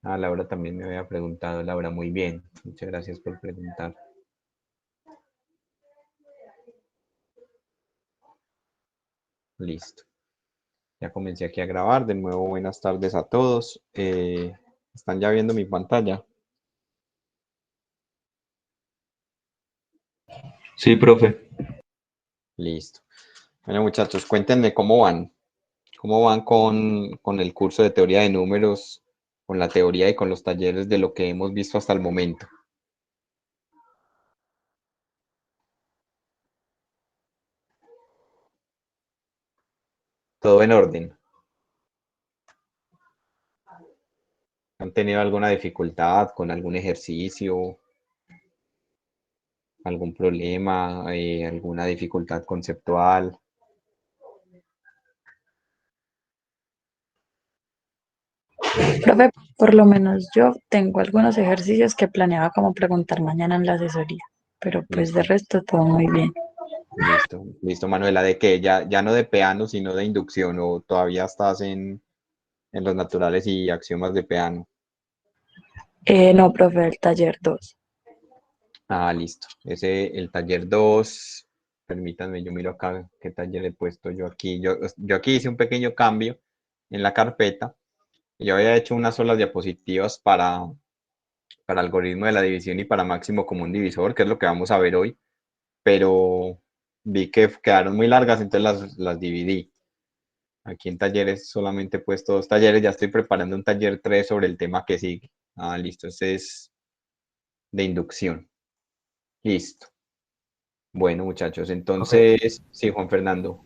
Ah, Laura también me había preguntado. Laura, muy bien. Muchas gracias por preguntar. Listo. Ya comencé aquí a grabar. De nuevo, buenas tardes a todos. ¿Están ya viendo mi pantalla? Sí, profe. Listo. Bueno, muchachos, cuéntenme cómo van. ¿Cómo van con el curso de teoría de números, con la teoría y con los talleres de lo que hemos visto hasta el momento? ¿Todo en orden? ¿Han tenido alguna dificultad con algún ejercicio, algún problema, alguna dificultad conceptual? Profe, por lo menos yo tengo algunos ejercicios que planeaba como preguntar mañana en la asesoría, pero pues de Listo, resto todo muy bien. listo, listo, Manuela. ¿De qué? Ya no de piano, sino de inducción, o todavía estás en los naturales y axiomas de piano? No, profe, el taller 2. Ah, listo. El taller 2. Permítanme, yo miro acá qué taller he puesto yo aquí. Yo aquí hice un pequeño cambio en la carpeta. Yo había hecho unas solas diapositivas para algoritmo de la división y para máximo común divisor, que es lo que vamos a ver hoy, pero vi que quedaron muy largas, entonces las dividí. Aquí en talleres solamente he puesto dos talleres, ya estoy preparando un taller 3 sobre el tema que sigue. Ah, listo, ese es de inducción. Listo. Bueno, muchachos, Profe, entonces, sí, Juan Fernando.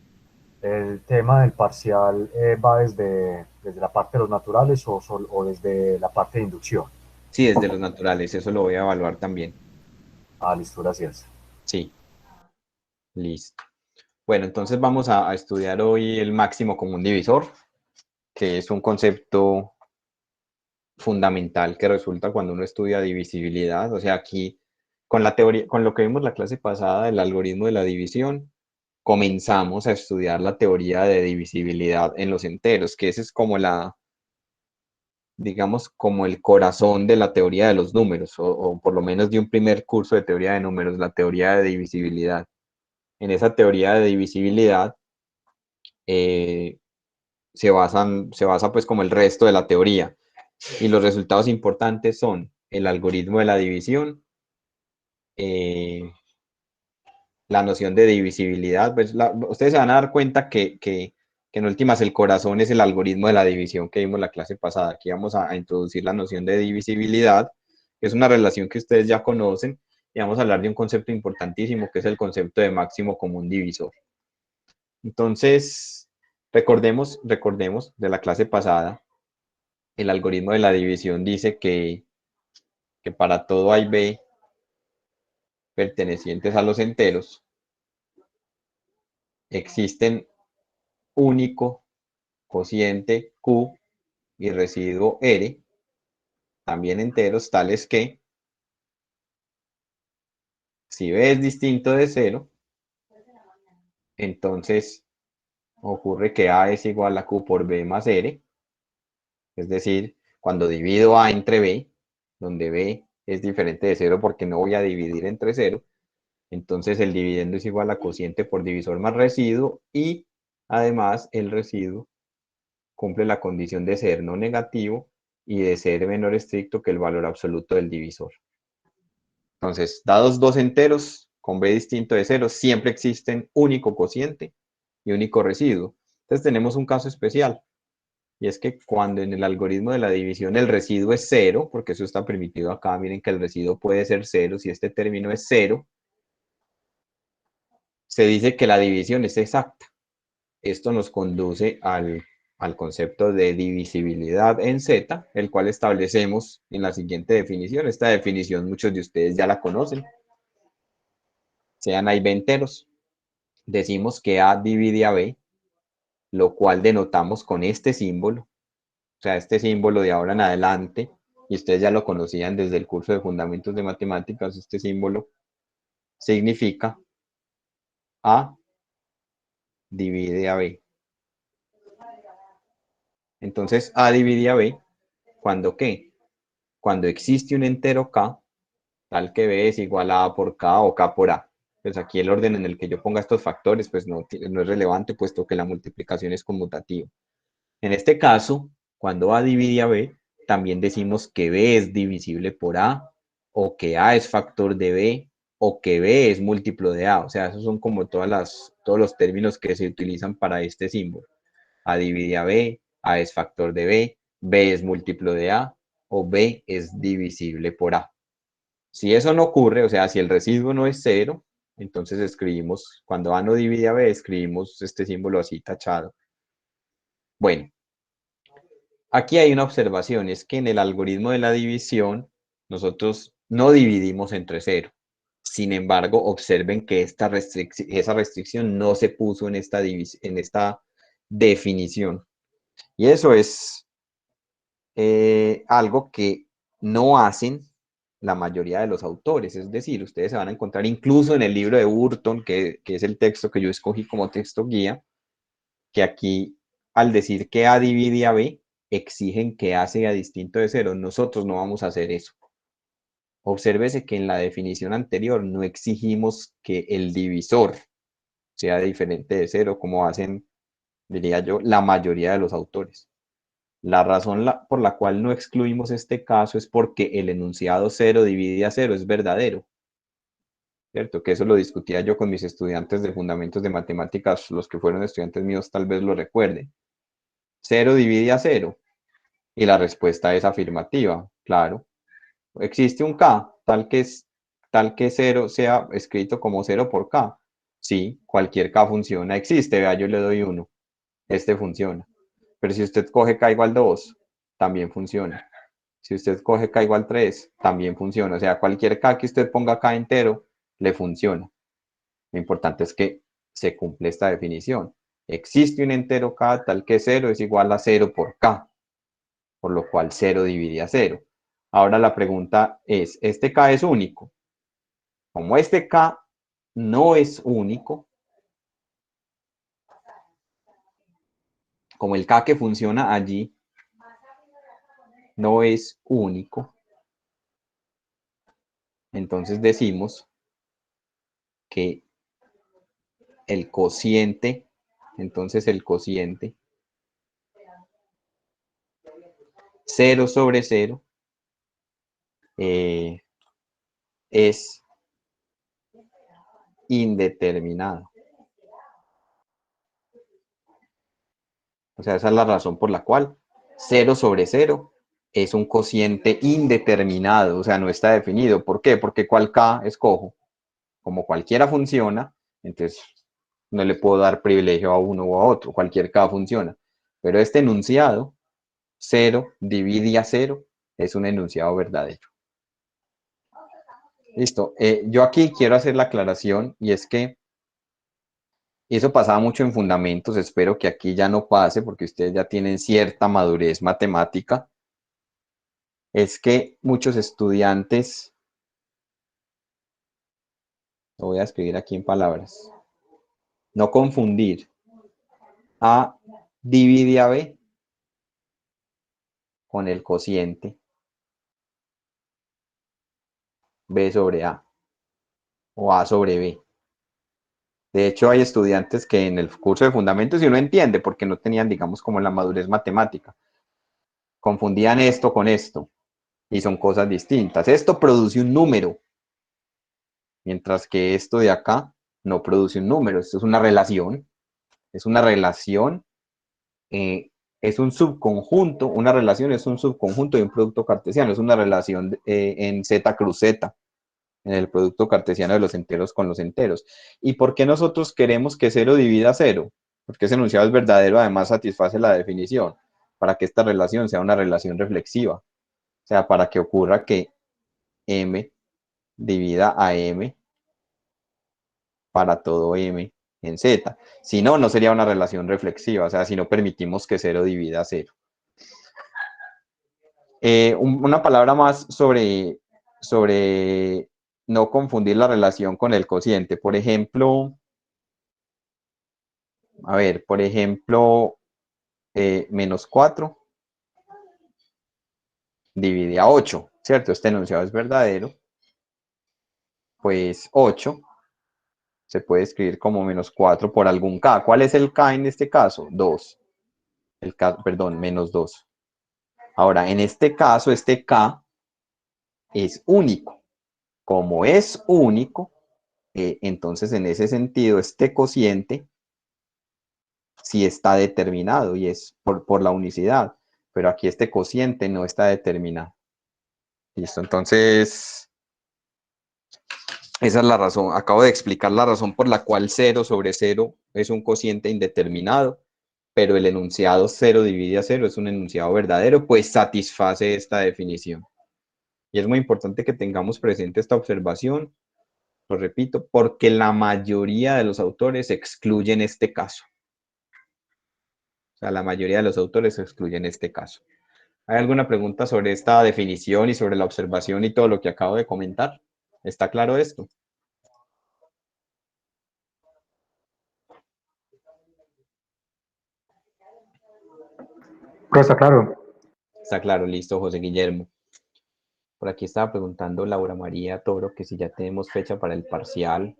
el tema del parcial va desde la parte de los naturales o desde la parte de inducción. Sí, desde los naturales, eso lo voy a evaluar también. Ah, listo, gracias. Sí, listo. Bueno, entonces vamos a estudiar hoy el máximo común divisor, que es un concepto fundamental que resulta cuando uno estudia divisibilidad. O sea, aquí con la teoría, con lo que vimos la clase pasada del algoritmo de la división, comenzamos a estudiar la teoría de divisibilidad en los enteros, que ese es como digamos, como el corazón de la teoría de los números, o por lo menos de un primer curso de teoría de números, la teoría de divisibilidad. En esa teoría de divisibilidad eh, se basa pues como el resto de la teoría. Y los resultados importantes son el algoritmo de la división, eh, la noción de divisibilidad. Pues ustedes se van a dar cuenta que en últimas el corazón es el algoritmo de la división que vimos la clase pasada. Aquí vamos a introducir la noción de divisibilidad, que es una relación que ustedes ya conocen, y vamos a hablar de un concepto importantísimo, que es el concepto de máximo común divisor. Entonces, recordemos de la clase pasada, el algoritmo de la división dice que para todo hay b pertenecientes a los enteros, existen único, cociente q y residuo r, también enteros, tales que si b es distinto de 0, entonces ocurre que a es igual a q por b más r, es decir, cuando divido a entre b, donde b es diferente de 0 porque no voy a dividir entre 0, entonces el dividendo es igual a cociente por divisor más residuo, y además el residuo cumple la condición de ser no negativo y de ser menor estricto que el valor absoluto del divisor. Entonces, dados dos enteros con b distinto de 0, siempre existen único cociente y único residuo. Entonces tenemos un caso especial, y es que cuando en el algoritmo de la división el residuo es 0, porque eso está permitido acá, miren que el residuo puede ser 0, si este término es 0, se dice que la división es exacta. Esto nos conduce al concepto de divisibilidad en Z, el cual establecemos en la siguiente definición. Esta definición muchos de ustedes ya la conocen. Sean A y B enteros. Decimos que A divide a B, lo cual denotamos con este símbolo. O sea, este símbolo de ahora en adelante, y ustedes ya lo conocían desde el curso de Fundamentos de Matemáticas, este símbolo significa A divide a B. Entonces, A divide a B, ¿cuándo qué? cuando existe un entero k, tal que b es igual a por k o k por a. Pues aquí el orden en el que yo ponga estos factores pues no es relevante, puesto que la multiplicación es conmutativa. En este caso, cuando a divide a b, también decimos que b es divisible por a, o que a es factor de b, o que b es múltiplo de a. O sea, esos son como todos los términos que se utilizan para este símbolo. A divide a b, a es factor de b es múltiplo de a, o b es divisible por a. Si eso no ocurre, o sea, si el residuo no es cero, entonces escribimos, cuando a no divide a b, escribimos este símbolo así tachado. Bueno, aquí hay una observación, es que en el algoritmo de la división, nosotros no dividimos entre cero. Sin embargo, observen que esa restricción no se puso en esta definición. Y eso es algo que no hacen la mayoría de los autores. Es decir, ustedes se van a encontrar incluso en el libro de Burton, que es el texto que yo escogí como texto guía, que aquí, al decir que A divide a B, exigen que A sea distinto de cero. Nosotros no vamos a hacer eso. Obsérvese que en la definición anterior no exigimos que el divisor sea diferente de cero, como hacen, diría yo, la mayoría de los autores. La razón por la cual no excluimos este caso es porque el enunciado 0 divide a 0 es verdadero, ¿cierto? Que eso lo discutía yo con mis estudiantes de Fundamentos de Matemáticas, los que fueron estudiantes míos tal vez lo recuerden. 0 divide a 0 y la respuesta es afirmativa, claro. ¿Existe un k tal que 0 sea escrito como 0 por k? Sí, cualquier k funciona. Existe, vea, yo le doy 1. Este funciona. Pero si usted coge k igual 2, también funciona. Si usted coge k igual 3, también funciona. O sea, cualquier k que usted ponga acá entero, le funciona. Lo importante es que se cumple esta definición. Existe un entero k tal que 0 es igual a 0 por k, por lo cual 0 divide a 0. Ahora la pregunta es, ¿este k es único? Como este k no es único, como el k que funciona allí no es único, entonces decimos que el cociente, entonces el cociente 0 sobre 0 es indeterminado. O sea, esa es la razón por la cual 0 sobre 0 es un cociente indeterminado, o sea, no está definido. ¿Por qué? Porque cuál k escojo. Como cualquiera funciona, entonces no le puedo dar privilegio a uno o a otro, cualquier k funciona. Pero este enunciado, 0 divide a 0, es un enunciado verdadero. Listo. Yo aquí quiero hacer la aclaración y es que eso pasaba mucho en fundamentos, espero que aquí ya no pase porque ustedes ya tienen cierta madurez matemática. Es que muchos estudiantes, lo voy a escribir aquí en palabras, no confundir A divide a B con el cociente B sobre A o A sobre B. De hecho, hay estudiantes que en el curso de fundamentos, y uno entiende porque no tenían, digamos, como la madurez matemática, confundían esto con esto, y son cosas distintas. Esto produce un número, mientras que esto de acá no produce un número. Esto es una relación, es un subconjunto, una relación es un subconjunto de un producto cartesiano, es una relación en Z cruz Z, en el producto cartesiano de los enteros con los enteros. ¿Y por qué nosotros queremos que 0 divida 0? Porque ese enunciado es verdadero, además satisface la definición, para que esta relación sea una relación reflexiva. O sea, para que ocurra que M divida a M para todo M en Z. Si no, no sería una relación reflexiva, o sea, si no permitimos que 0 divida 0. Una palabra más sobre no confundir la relación con el cociente. Por ejemplo, a ver, por ejemplo, menos 4 divide a 8. ¿cierto? Este enunciado es verdadero, pues 8 se puede escribir como menos 4 por algún k. ¿Cuál es el k en este caso? 2. El k, perdón, menos 2. Ahora, en este caso, este k es único. Como es único, entonces en ese sentido, este cociente sí está determinado y es por la unicidad, pero aquí este cociente no está determinado. Listo, entonces esa es la razón. Acabo de explicar la razón por la cual 0 sobre 0 es un cociente indeterminado, pero el enunciado 0 divide a 0 es un enunciado verdadero, pues satisface esta definición. Y es muy importante que tengamos presente esta observación, lo repito, porque la mayoría de los autores excluyen este caso. O sea, la mayoría de los autores excluyen este caso. ¿Hay alguna pregunta sobre esta definición y sobre la observación y todo lo que acabo de comentar? ¿Está claro esto? Pero está claro. Está claro, listo, José Guillermo. Por aquí estaba preguntando Laura María Toro que si ya tenemos fecha para el parcial.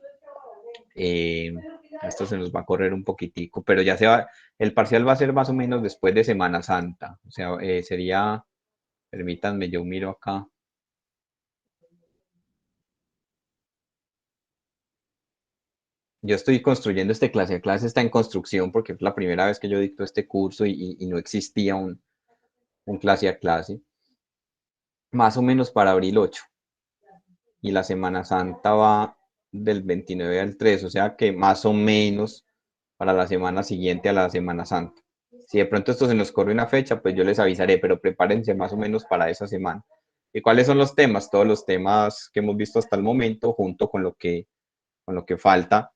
Esto se nos va a correr un poquitico, pero ya se va, el parcial va a ser más o menos después de Semana Santa. O sea, sería, permítanme, yo miro acá. Yo estoy construyendo este clase, la clase está en construcción porque es la primera vez que yo dicto este curso y no existía un clase a clase. Más o menos para abril 8. Y la Semana Santa va del 29 al 3, o sea que más o menos para la semana siguiente a la Semana Santa. Si de pronto esto se nos corre una fecha, pues yo les avisaré, pero prepárense más o menos para esa semana. ¿Y cuáles son los temas? Todos los temas que hemos visto hasta el momento, junto con lo que falta,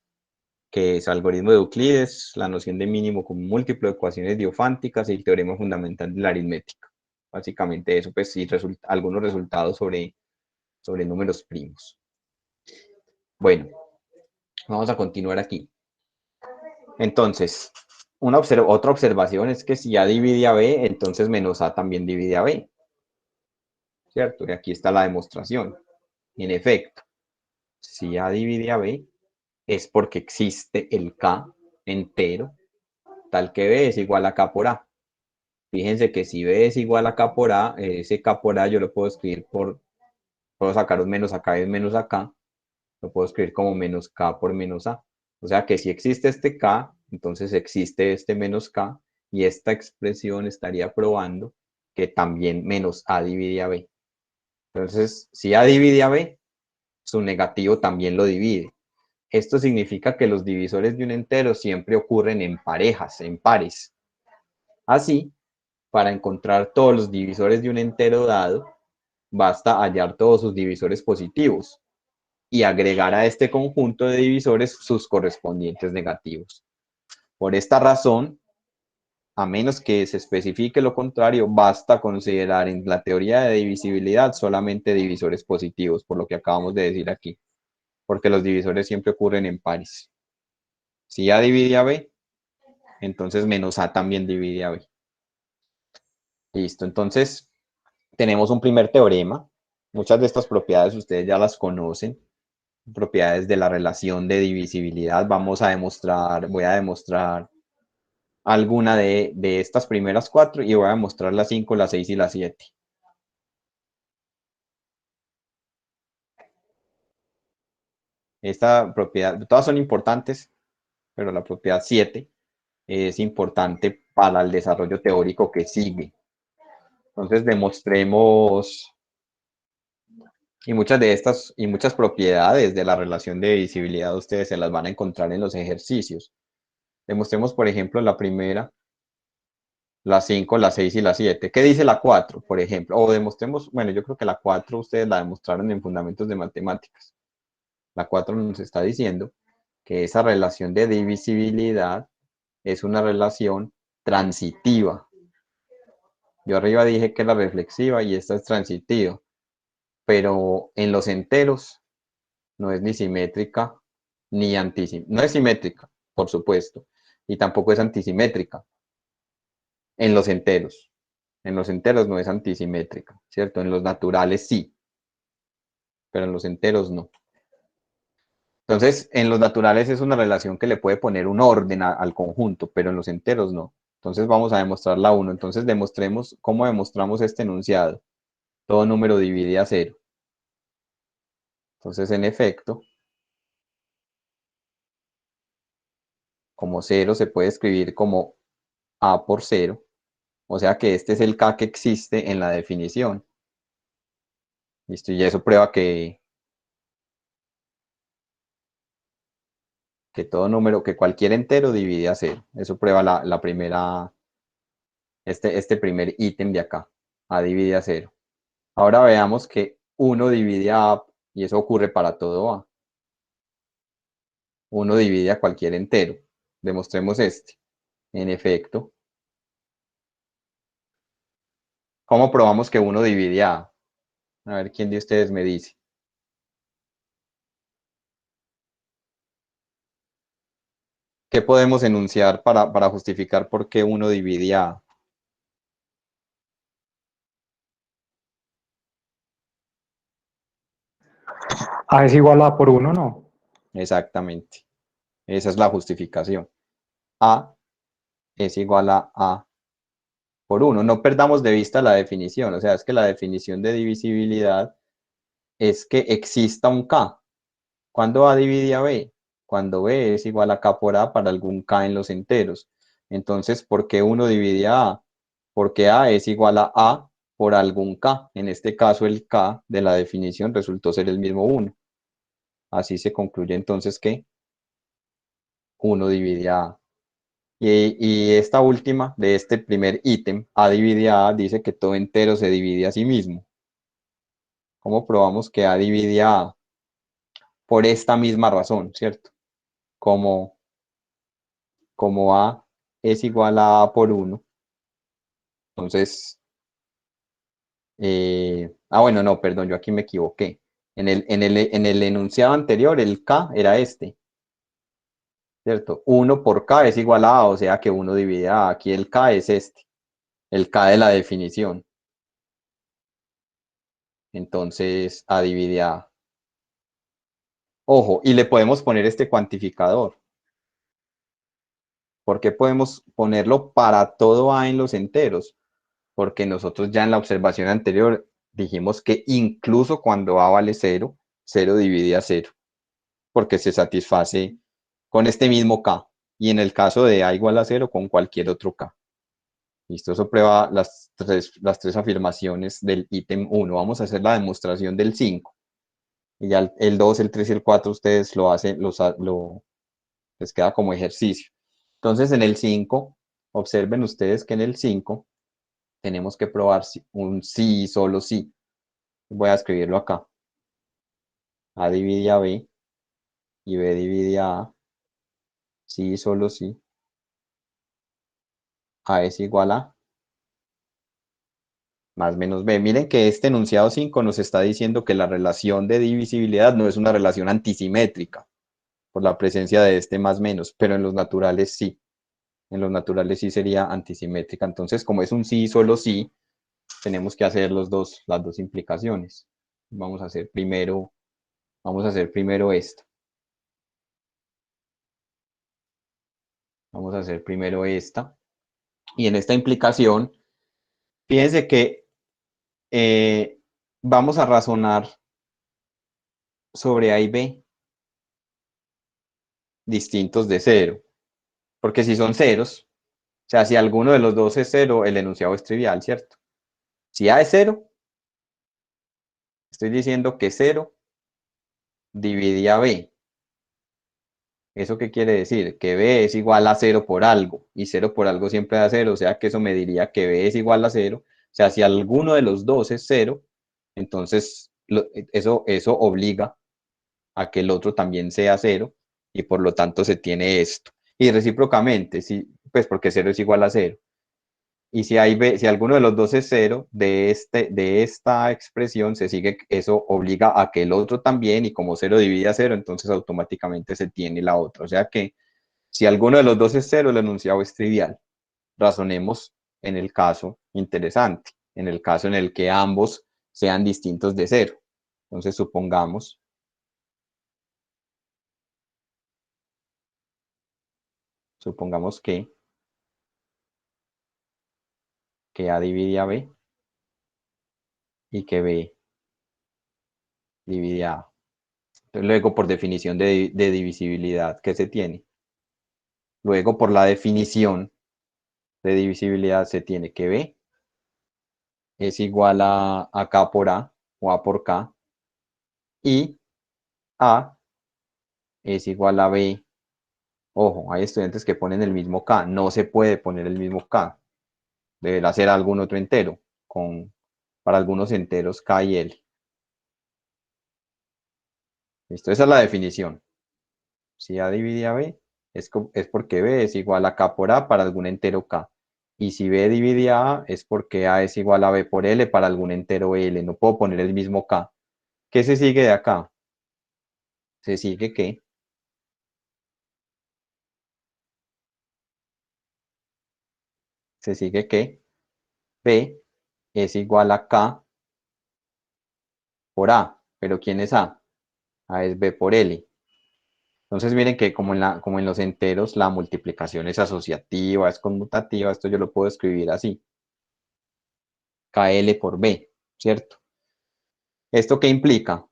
que es algoritmo de Euclides, la noción de mínimo como múltiplo, ecuaciones diofánticas y el teorema fundamental de la aritmética. Básicamente eso, pues sí, algunos resultados sobre números primos. Bueno, vamos a continuar aquí. Entonces, otra observación es que si A divide a B, entonces menos A también divide a B. ¿Cierto? Y aquí está la demostración. En efecto, si A divide a B, es porque existe el K entero, tal que B es igual a K por A. Fíjense que si B es igual a K por A, ese K por A yo lo puedo escribir puedo sacar un menos acá y un menos acá, lo puedo escribir como menos K por menos A. O sea que si existe este K, entonces existe este menos K y esta expresión estaría probando que también menos A divide a B. Entonces, si A divide a B, su negativo también lo divide. Esto significa que los divisores de un entero siempre ocurren en parejas, en pares. Así, para encontrar todos los divisores de un entero dado, basta hallar todos sus divisores positivos y agregar a este conjunto de divisores sus correspondientes negativos. Por esta razón, a menos que se especifique lo contrario, basta considerar en la teoría de divisibilidad solamente divisores positivos, por lo que acabamos de decir aquí, porque los divisores siempre ocurren en pares. Si A divide a B, entonces menos A también divide a B. Listo, entonces tenemos un primer teorema. Muchas de estas propiedades ustedes ya las conocen, propiedades de la relación de divisibilidad. Voy a demostrar alguna de estas primeras 4 y voy a demostrar las 5, las 6 y las 7. Esta propiedad, todas son importantes, pero la propiedad 7 es importante para el desarrollo teórico que sigue. Entonces demostremos, y muchas propiedades de la relación de divisibilidad ustedes se las van a encontrar en los ejercicios. Demostremos, por ejemplo, la primera, la 5, la 6 y la 7. ¿Qué dice la 4, por ejemplo? O demostremos, bueno, yo creo que la 4 ustedes la demostraron en Fundamentos de Matemáticas. La 4 nos está diciendo que esa relación de divisibilidad es una relación transitiva. Yo arriba dije que era reflexiva y esta es transitiva, pero en los enteros no es ni simétrica ni antisimétrica. No es simétrica, por supuesto, y tampoco es antisimétrica en los enteros. En los enteros no es antisimétrica, ¿cierto? En los naturales sí, pero en los enteros no. Entonces, en los naturales es una relación que le puede poner un orden al conjunto, pero en los enteros no. Entonces vamos a demostrar la 1. Entonces demostremos, ¿cómo demostramos este enunciado? Todo número divide a 0. Entonces, en efecto, como 0 se puede escribir como a por 0, o sea que este es el k que existe en la definición. ¿Listo? Y eso prueba que todo número, que cualquier entero divide a 0. Eso prueba la primera, este primer ítem de acá. A divide a 0. Ahora veamos que 1 divide a A, y eso ocurre para todo A. 1 divide a cualquier entero. Demostremos este. En efecto, ¿cómo probamos que 1 divide a A? A ver quién de ustedes me dice. ¿Qué podemos enunciar para justificar por qué 1 divide a A? A es igual a A por 1, ¿no? Exactamente. Esa es la justificación. A es igual a por 1. No perdamos de vista la definición. O sea, es que la definición de divisibilidad es que exista un K. ¿Cuándo A divide a B? Cuando B es igual a K por A para algún K en los enteros. Entonces, ¿por qué 1 divide a A? Porque A es igual a A por algún K. En este caso, el K de la definición resultó ser el mismo 1. Así se concluye entonces que 1 divide a A. Y esta última, de este primer ítem, A divide a A, dice que todo entero se divide a sí mismo. ¿Cómo probamos que A divide a A? Por esta misma razón, ¿cierto? Como A es igual a A por 1, entonces, bueno, no, perdón, yo aquí me equivoqué. En el enunciado anterior, el K era este, ¿cierto? 1 por K es igual a A, o sea que 1 divide a A. Aquí el K es este, el K de la definición. Entonces, A divide a A. Ojo, y le podemos poner este cuantificador. ¿Por qué podemos ponerlo para todo A en los enteros? Porque nosotros ya en la observación anterior dijimos que incluso cuando A vale 0, 0 divide a 0, porque se satisface con este mismo K. Y en el caso de A igual a 0, con cualquier otro K. Listo, eso prueba las tres afirmaciones del ítem 1. Vamos a hacer la demostración del 5. Y ya el 2, el 3 y el 4 ustedes lo hacen, les queda como ejercicio. Entonces en el 5, observen ustedes que en el 5 tenemos que probar un sí y solo sí. Voy a escribirlo acá. A divide a B y B divide a A. Sí y solo sí. A es igual a más menos B. Miren que este enunciado 5 nos está diciendo que la relación de divisibilidad no es una relación antisimétrica por la presencia de este más menos, pero en los naturales sí. En los naturales sí sería antisimétrica. Entonces, como es un sí y solo sí, tenemos que hacer las dos implicaciones. Vamos a hacer primero esto. Vamos a hacer primero esta. Y en esta implicación, fíjense que vamos a razonar sobre A y B distintos de 0. Porque si son ceros, o sea, si alguno de los dos es 0, el enunciado es trivial, ¿cierto? Si A es 0, estoy diciendo que 0 divide a B. ¿Eso qué quiere decir? Que B es igual a 0 por algo, y 0 por algo siempre da 0, o sea que eso me diría que B es igual a 0. O sea, si alguno de los dos es 0, entonces eso obliga a que el otro también sea 0, y por lo tanto se tiene esto. Y recíprocamente, pues porque 0 es igual a 0. Y si alguno de los dos es 0, de esta expresión se sigue, eso obliga a que el otro también, y como 0 divide a 0, entonces automáticamente se tiene la otra. O sea que si alguno de los dos es 0, el enunciado es trivial. Razonemos en el caso interesante, en el caso en el que ambos sean distintos de 0. Entonces supongamos que A divide a B y que B divide a A. Entonces, luego, por definición de divisibilidad, ¿qué se tiene? Luego, por la definición de divisibilidad, se tiene que B es igual a K por A o A por K, y A es igual a B. Ojo, hay estudiantes que ponen el mismo K. No se puede poner el mismo K. Deberá ser algún otro entero, para algunos enteros K y L. ¿Listo? Esa es la definición. Si A divide a B, es porque B es igual a K por A para algún entero K. Y si B divide a A, es porque A es igual a B por L para algún entero L. No puedo poner el mismo K. ¿Qué se sigue de acá? Se sigue que B es igual a K por A. ¿Pero quién es A? A es B por L. Entonces miren que como en los enteros la multiplicación es asociativa, es conmutativa, esto yo lo puedo escribir así. KL por B, ¿cierto? ¿Esto qué implica?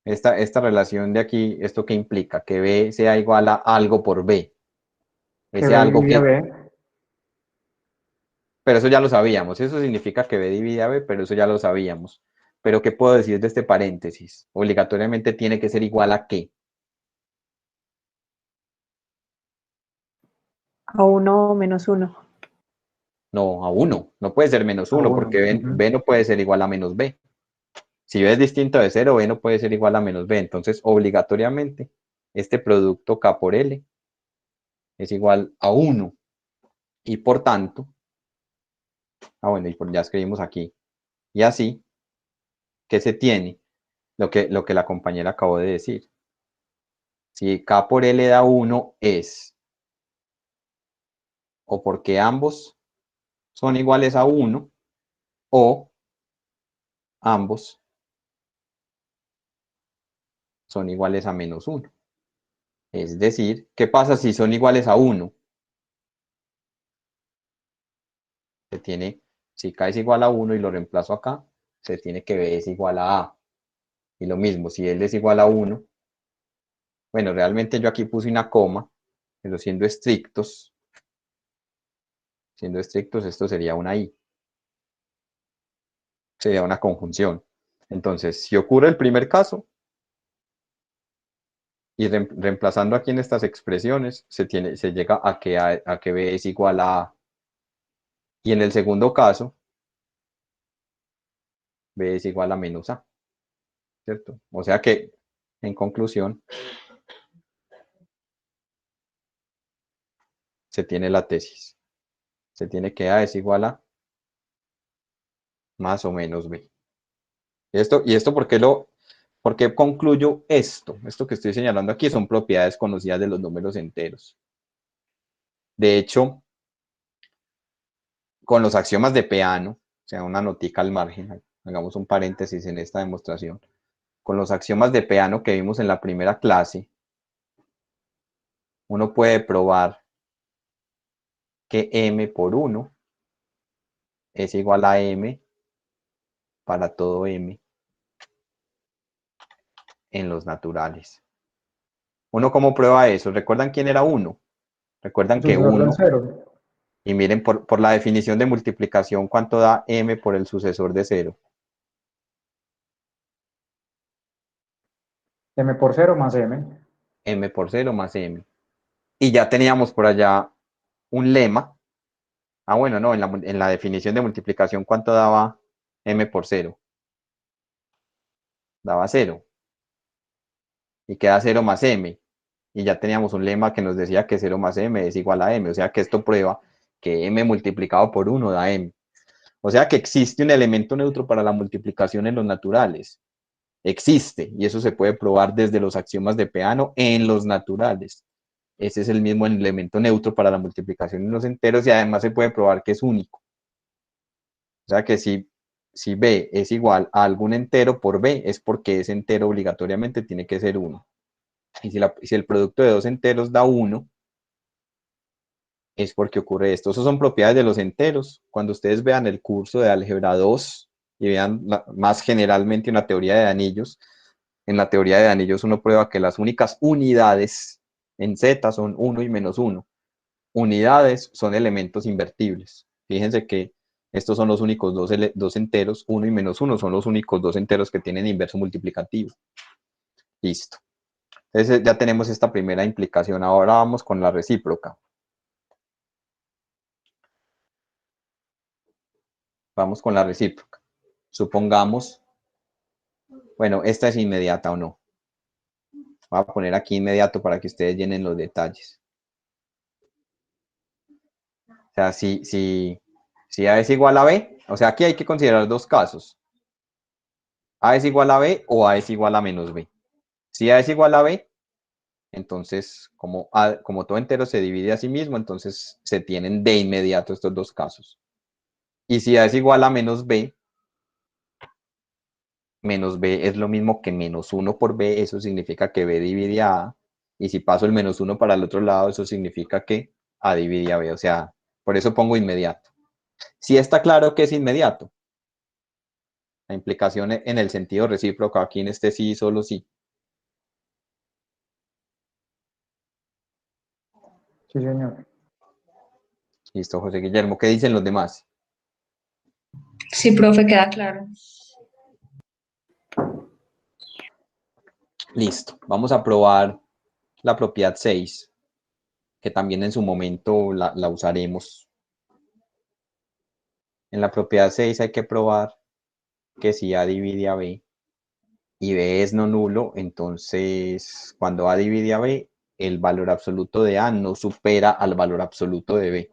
Esta relación de aquí, ¿esto qué implica? Que B sea igual a algo por B. Que Ese B algo divide a que... B. Pero eso ya lo sabíamos. Eso significa que B divide a B, pero eso ya lo sabíamos. Pero ¿qué puedo decir de este paréntesis? Obligatoriamente tiene que ser igual a ¿qué? A 1 menos 1. No, a 1. No puede ser menos A 1 1. porque B no puede ser igual a menos B. Si B es distinto de 0, B no puede ser igual a menos B. Entonces, obligatoriamente, este producto K por L es igual a 1. Y por tanto, bueno, ya escribimos aquí. Y así, ¿qué se tiene? Lo que la compañera acabó de decir. Si K por L da 1 es o porque ambos son iguales a 1 o ambos son iguales a menos 1. Es decir, ¿qué pasa si son iguales a 1? Se tiene, si K es igual a 1 y lo reemplazo acá, se tiene que B es igual a A. Y lo mismo, si L es igual a 1, bueno, realmente yo aquí puse una coma, pero siendo estrictos, esto sería una I. Sería una conjunción. Entonces, si ocurre el primer caso, y reemplazando aquí en estas expresiones, se llega a que B es igual a A. Y en el segundo caso, B es igual a menos A, ¿cierto? O sea que, en conclusión, se tiene la tesis. Se tiene que A es igual a más o menos B. ¿Y esto por qué concluyo esto? Esto que estoy señalando aquí son propiedades conocidas de los números enteros. De hecho, con los axiomas de Peano, o sea, una notica al margen, hagamos un paréntesis en esta demostración. Con los axiomas de Peano que vimos en la primera clase, uno puede probar que M por 1 es igual a M para todo M en los naturales. ¿Uno cómo prueba eso? ¿Recuerdan quién era 1? Recuerdan que Sucesor del 1, cero. y miren por la definición de multiplicación, ¿cuánto da M por el sucesor de 0? M por 0 más M. M por 0 más M. Y ya teníamos por allá un lema. Bueno, no, en la definición de multiplicación, ¿cuánto daba M por 0? Daba 0. Y queda 0 más M. Y ya teníamos un lema que nos decía que 0 más M es igual a M. O sea que esto prueba que M multiplicado por 1 da M. O sea que existe un elemento neutro para la multiplicación en los naturales. existe, y eso se puede probar desde los axiomas de Peano en los naturales. Ese es el mismo elemento neutro para la multiplicación en los enteros y además se puede probar que es único. O sea que si b es igual a algún entero por b, es porque ese entero obligatoriamente tiene que ser 1. Y si el producto de dos enteros da 1, es porque ocurre esto. Esas son propiedades de los enteros. Cuando ustedes vean el curso de álgebra 2 y vean más generalmente una teoría de anillos, en la teoría de anillos uno prueba que las únicas unidades en Z son 1 y menos 1. Unidades son elementos invertibles. Fíjense que estos son los únicos dos enteros, 1 y menos 1 son los únicos dos enteros que tienen inverso multiplicativo. Listo. Entonces ya tenemos esta primera implicación. Ahora vamos con la recíproca. Vamos con la recíproca. Supongamos, bueno, esta es inmediata o no. Voy a poner aquí inmediato para que ustedes llenen los detalles. O sea, si A es igual a B, o sea, aquí hay que considerar dos casos. A es igual a B o A es igual a menos B. Si A es igual a B, entonces, como todo entero se divide a sí mismo, entonces se tienen de inmediato estos dos casos. Y si A es igual a menos B es lo mismo que menos 1 por B, eso significa que B divide a A. Y si paso el menos 1 para el otro lado, eso significa que A divide a B. O sea, por eso pongo inmediato. Si está claro que es inmediato. La implicación en el sentido recíproco, aquí en este sí, solo sí. Sí, señor. Listo, José Guillermo. ¿Qué dicen los demás? Sí, profe, queda claro. Listo. Vamos a probar la propiedad 6, que también en su momento la usaremos. En la propiedad 6 hay que probar que si A divide a B y B es no nulo, entonces cuando A divide a B, el valor absoluto de A no supera al valor absoluto de B.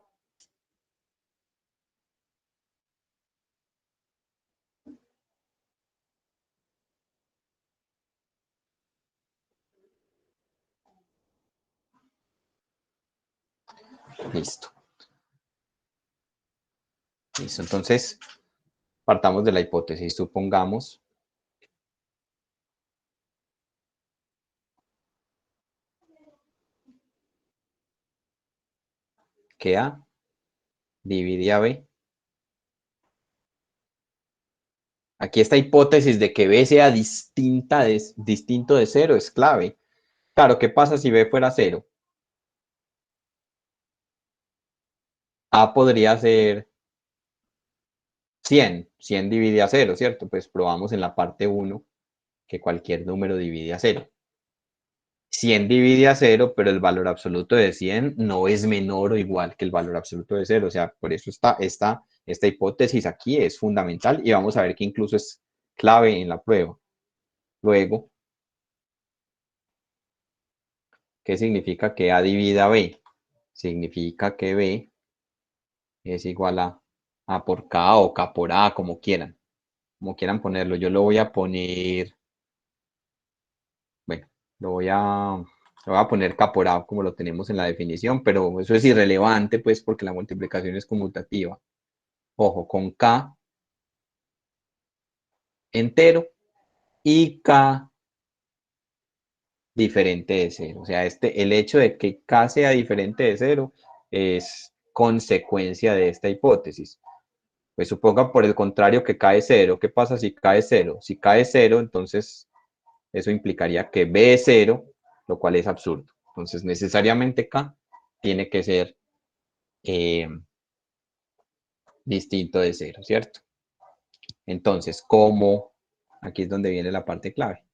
Listo. Listo, entonces partamos de la hipótesis. Supongamos que A divide a B. Aquí esta hipótesis de que B sea distinto de 0 es clave. Claro, ¿qué pasa si B fuera 0? A podría ser 100. 100 divide a 0, ¿cierto? Pues probamos en la parte 1 que cualquier número divide a 0. 100 divide a 0, pero el valor absoluto de 100 no es menor o igual que el valor absoluto de 0. O sea, por eso esta hipótesis aquí es fundamental y vamos a ver que incluso es clave en la prueba. Luego, ¿qué significa que A divide a B? Significa que B es igual a A por K o K por A, como quieran ponerlo. Yo lo voy a poner, bueno, lo voy a poner K por A como lo tenemos en la definición, pero eso es irrelevante, pues, porque la multiplicación es conmutativa. Ojo, con K entero y K diferente de 0. O sea, el hecho de que K sea diferente de 0 es consecuencia de esta hipótesis. Pues suponga por el contrario que K es 0. ¿Qué pasa si K es 0? Si K es 0, entonces eso implicaría que B es 0, lo cual es absurdo. Entonces necesariamente K tiene que ser distinto de 0, ¿cierto? Entonces, aquí es donde viene la parte clave.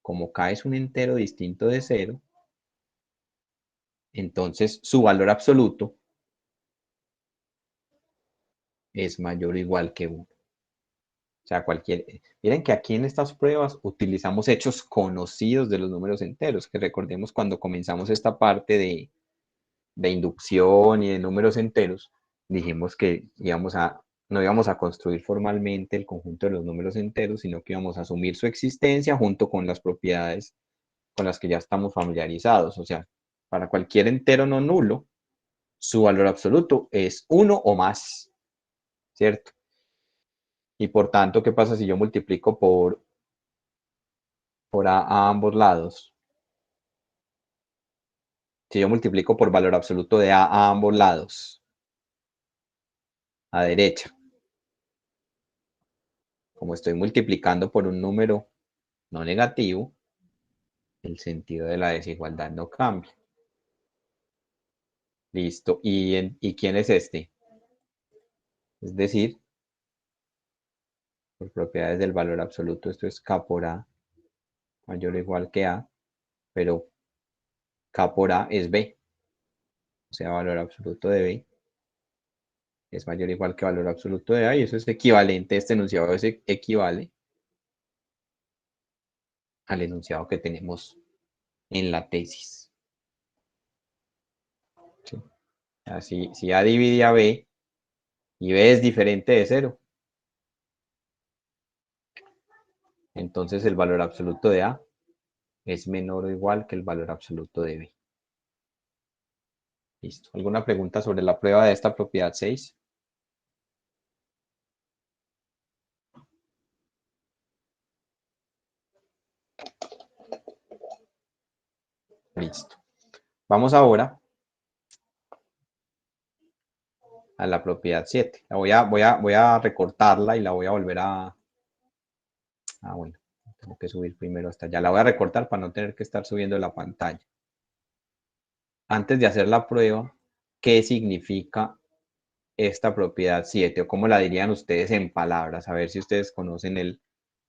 Como K es un entero distinto de 0, entonces su valor absoluto es mayor o igual que 1. O sea, miren que aquí en estas pruebas utilizamos hechos conocidos de los números enteros, que recordemos cuando comenzamos esta parte de inducción y de números enteros, dijimos que íbamos a no íbamos a construir formalmente el conjunto de los números enteros, sino que íbamos a asumir su existencia junto con las propiedades con las que ya estamos familiarizados. O sea, para cualquier entero no nulo, su valor absoluto es 1 o más, ¿cierto? Y por tanto, ¿qué pasa si yo multiplico por a ambos lados? Si yo multiplico por valor absoluto de a ambos lados, a derecha, como estoy multiplicando por un número no negativo, el sentido de la desigualdad no cambia. Listo. ¿Y quién es este? Es decir, por propiedades del valor absoluto, esto es K por A mayor o igual que A, pero K por A es B. O sea, valor absoluto de B es mayor o igual que valor absoluto de A, y eso es equivalente, este enunciado equivale al enunciado que tenemos en la tesis. ¿Sí? Así, si A divide a B y B es diferente de 0, entonces el valor absoluto de A es menor o igual que el valor absoluto de B. Listo. ¿Alguna pregunta sobre la prueba de esta propiedad 6? Listo. Vamos ahora a la propiedad 7. Voy a recortarla y la voy a volver a... bueno, tengo que subir primero hasta allá. La voy a recortar para no tener que estar subiendo la pantalla. Antes de hacer la prueba, ¿qué significa esta propiedad 7? O cómo la dirían ustedes en palabras. A ver si ustedes conocen el,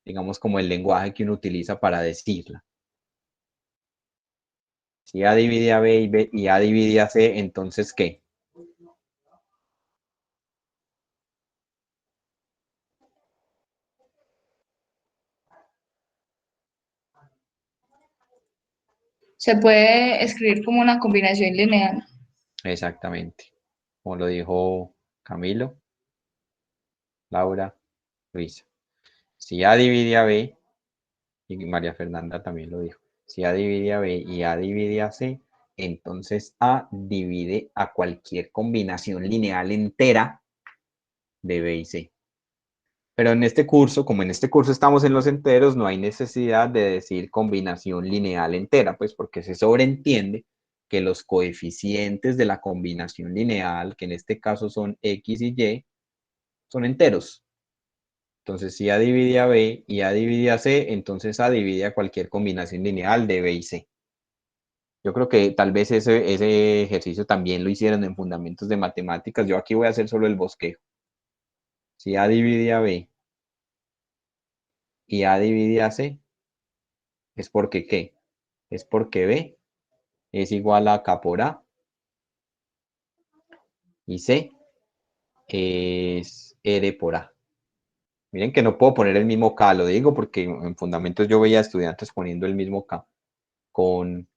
digamos, como el lenguaje que uno utiliza para decirla. Si A divide a B y A divide a C, entonces ¿qué? Se puede escribir como una combinación lineal. Exactamente. Como lo dijo Camilo, Laura, Luisa. Si A divide a B, y María Fernanda también lo dijo, si A divide a B y A divide a C, entonces A divide a cualquier combinación lineal entera de B y C. Pero en este curso, como en este curso estamos en los enteros, no hay necesidad de decir combinación lineal entera, pues porque se sobreentiende que los coeficientes de la combinación lineal, que en este caso son X y Y, son enteros. Entonces, si A divide a B y A divide a C, entonces A divide a cualquier combinación lineal de B y C. Yo creo que tal vez ese ejercicio también lo hicieron en fundamentos de matemáticas. Yo aquí voy a hacer solo el bosquejo. Si A divide a B y A divide a C, es porque ¿qué? Es porque B es igual a K por A y C es R por A. Miren que no puedo poner el mismo K, lo digo porque en fundamentos yo veía estudiantes poniendo el mismo K con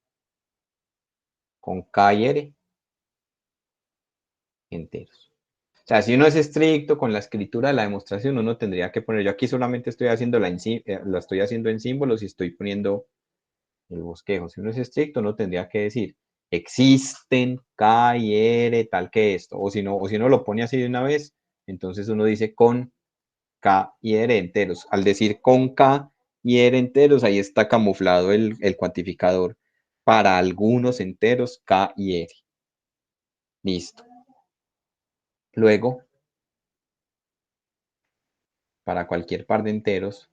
K y R enteros. O sea, si uno es estricto con la escritura de la demostración, uno tendría que poner, yo aquí solamente estoy haciendo lo estoy haciendo en símbolos y estoy poniendo el bosquejo. Si uno es estricto, uno tendría que decir, existen K y R tal que esto. O si no lo pone así de una vez, entonces uno dice con K y R enteros. Al decir con K y R enteros, ahí está camuflado el cuantificador para algunos enteros K y R. Listo. Luego, para cualquier par de enteros,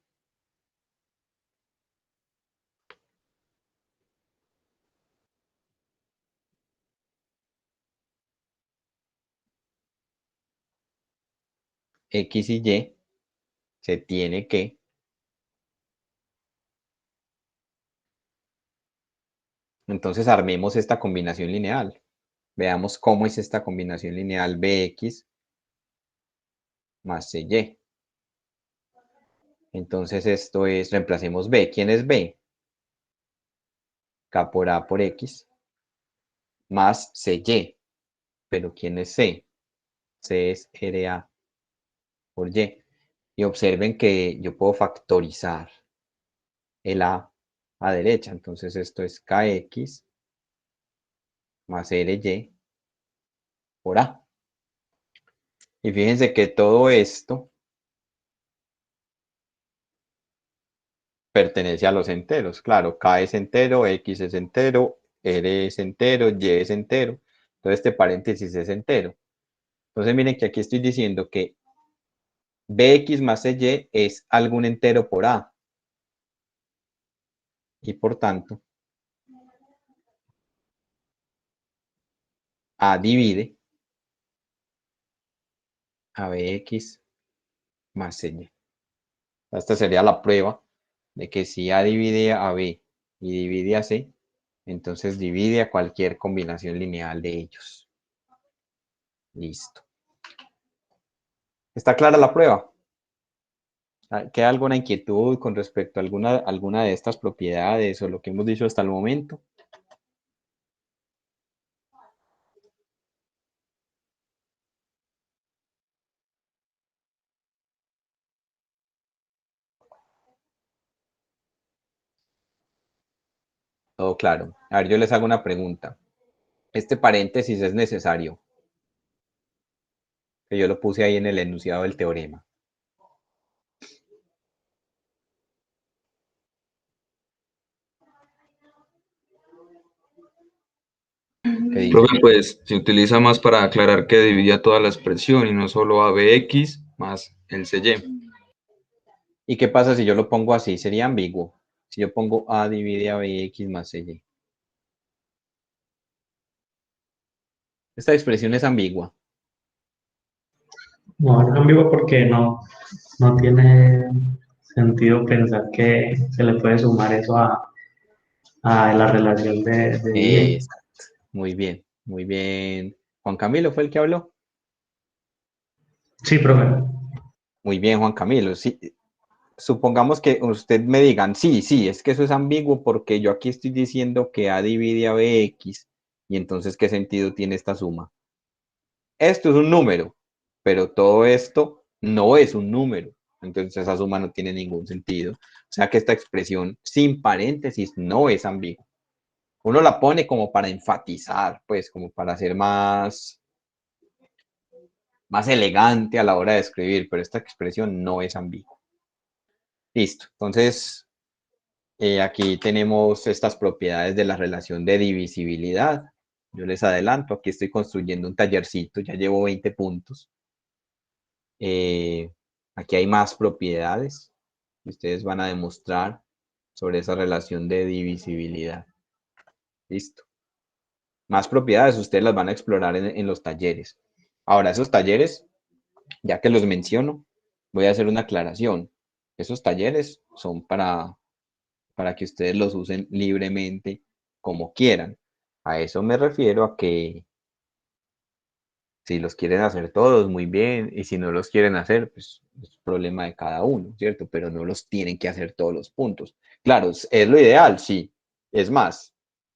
X y Y, se tiene que entonces armemos esta combinación lineal. Veamos cómo es esta combinación lineal Bx más Cy. Entonces esto es, reemplacemos B. ¿Quién es B? K por A por X más Cy. Pero ¿quién es C? C es RA por y. Y observen que yo puedo factorizar el a derecha. Entonces esto es kx más ry por a. Y fíjense que todo esto pertenece a los enteros. Claro, k es entero, x es entero, r es entero, y es entero. Entonces este paréntesis es entero. Entonces miren que aquí estoy diciendo que bx más y es algún entero por a. Y por tanto, a divide a bx más y. Esta sería la prueba de que si a divide a b y divide a c, entonces divide a cualquier combinación lineal de ellos. Listo. ¿Está clara la prueba? ¿Queda alguna inquietud con respecto a alguna de estas propiedades o lo que hemos dicho hasta el momento? Todo claro. A ver, yo les hago una pregunta. Este paréntesis es necesario, que yo lo puse ahí en el enunciado del teorema. ¿Qué dicen? Profe, pues se utiliza más para aclarar que dividía toda la expresión y no solo ABX más el CY. ¿Y qué pasa si yo lo pongo así? Sería ambiguo. Si yo pongo a divide a bx más y. Esta expresión es ambigua. No, es ambiguo porque no tiene sentido pensar que se le puede sumar eso a la relación de dividir. Exacto. Muy bien, muy bien. Juan Camilo fue el que habló. Sí, profe. Muy bien, Juan Camilo. Sí, supongamos que usted me digan, sí, es que eso es ambiguo porque yo aquí estoy diciendo que a divide a bx y entonces, ¿qué sentido tiene esta suma? Esto es un número, pero todo esto no es un número. Entonces esa suma no tiene ningún sentido. O sea que esta expresión sin paréntesis no es ambigua. Uno la pone como para enfatizar, pues como para ser más elegante a la hora de escribir, pero esta expresión no es ambigua. Listo. Entonces, aquí tenemos estas propiedades de la relación de divisibilidad. Yo les adelanto, aquí estoy construyendo un tallercito, ya llevo 20 puntos. Aquí hay más propiedades que ustedes van a demostrar sobre esa relación de divisibilidad. Listo. Más propiedades ustedes las van a explorar en los talleres. Ahora, esos talleres, ya que los menciono, voy a hacer una aclaración. Esos talleres son para que ustedes los usen libremente como quieran. A eso me refiero a que si los quieren hacer todos, muy bien, y si no los quieren hacer, pues es problema de cada uno, ¿cierto? Pero no los tienen que hacer todos los puntos. Claro, es lo ideal, sí. Es más,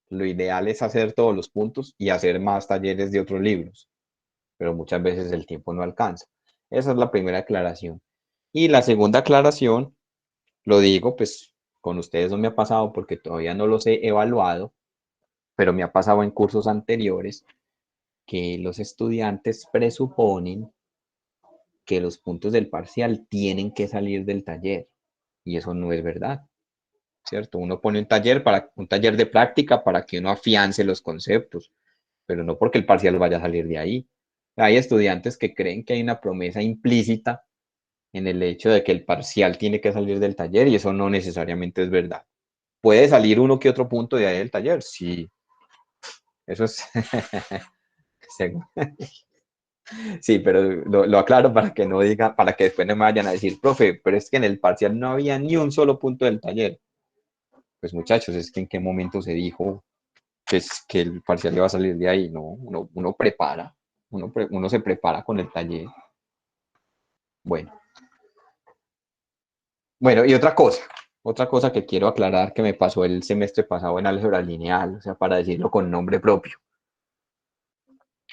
lo ideal es hacer todos los puntos y hacer más talleres de otros libros, pero muchas veces el tiempo no alcanza. Esa es la primera aclaración. Y la segunda aclaración, lo digo, pues con ustedes no me ha pasado porque todavía no los he evaluado, pero me ha pasado en cursos anteriores que los estudiantes presuponen que los puntos del parcial tienen que salir del taller y eso no es verdad, ¿cierto? Uno pone un taller de práctica para que uno afiance los conceptos, pero no porque el parcial vaya a salir de ahí. Hay estudiantes que creen que hay una promesa implícita en el hecho de que el parcial tiene que salir del taller y eso no necesariamente es verdad. ¿Puede salir uno que otro punto de ahí del taller? Sí. Eso es... Sí, pero lo aclaro para que no diga, para que después no me vayan a decir, profe, pero es que en el parcial no había ni un solo punto del taller. Pues muchachos, es que en qué momento se dijo que el parcial iba a salir de ahí, ¿no? Uno prepara, uno se prepara con el taller. Bueno. Bueno, y otra cosa que quiero aclarar que me pasó el semestre pasado en álgebra lineal, o sea, para decirlo con nombre propio.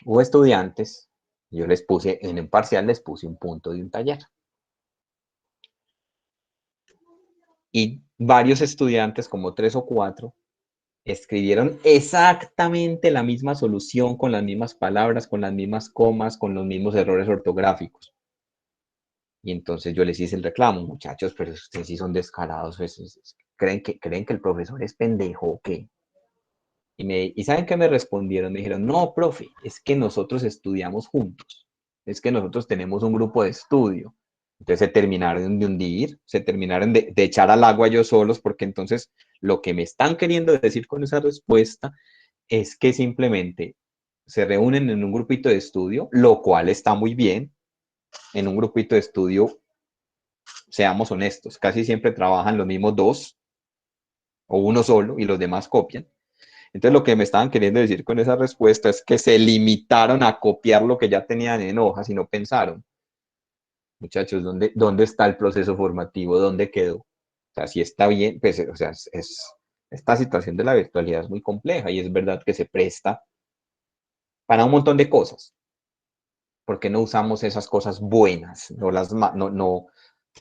Hubo estudiantes, yo les puse, en un parcial les puse un punto de un taller. y varios estudiantes, como 3 o 4, escribieron exactamente la misma solución con las mismas palabras, con las mismas comas, con los mismos errores ortográficos. Y entonces yo les hice el reclamo, muchachos, pero ustedes sí son descarados, ¿creen que el profesor es pendejo o qué? ¿Y saben qué me respondieron? Me dijeron, no, profe, es que nosotros estudiamos juntos, es que nosotros tenemos un grupo de estudio. Entonces se terminaron de hundir, se terminaron de echar al agua ellos solos, porque entonces lo que me están queriendo decir con esa respuesta es que simplemente se reúnen en un grupito de estudio, lo cual está muy bien. En un grupito de estudio, seamos honestos, casi siempre trabajan los mismos 2 o uno solo y los demás copian. Entonces lo que me estaban queriendo decir con esa respuesta es que se limitaron a copiar lo que ya tenían en hojas y no pensaron. Muchachos, ¿dónde está el proceso formativo? ¿Dónde quedó? O sea, si está bien, pues, o sea, esta situación de la virtualidad es muy compleja y es verdad que se presta para un montón de cosas. ¿Por qué no usamos esas cosas buenas? O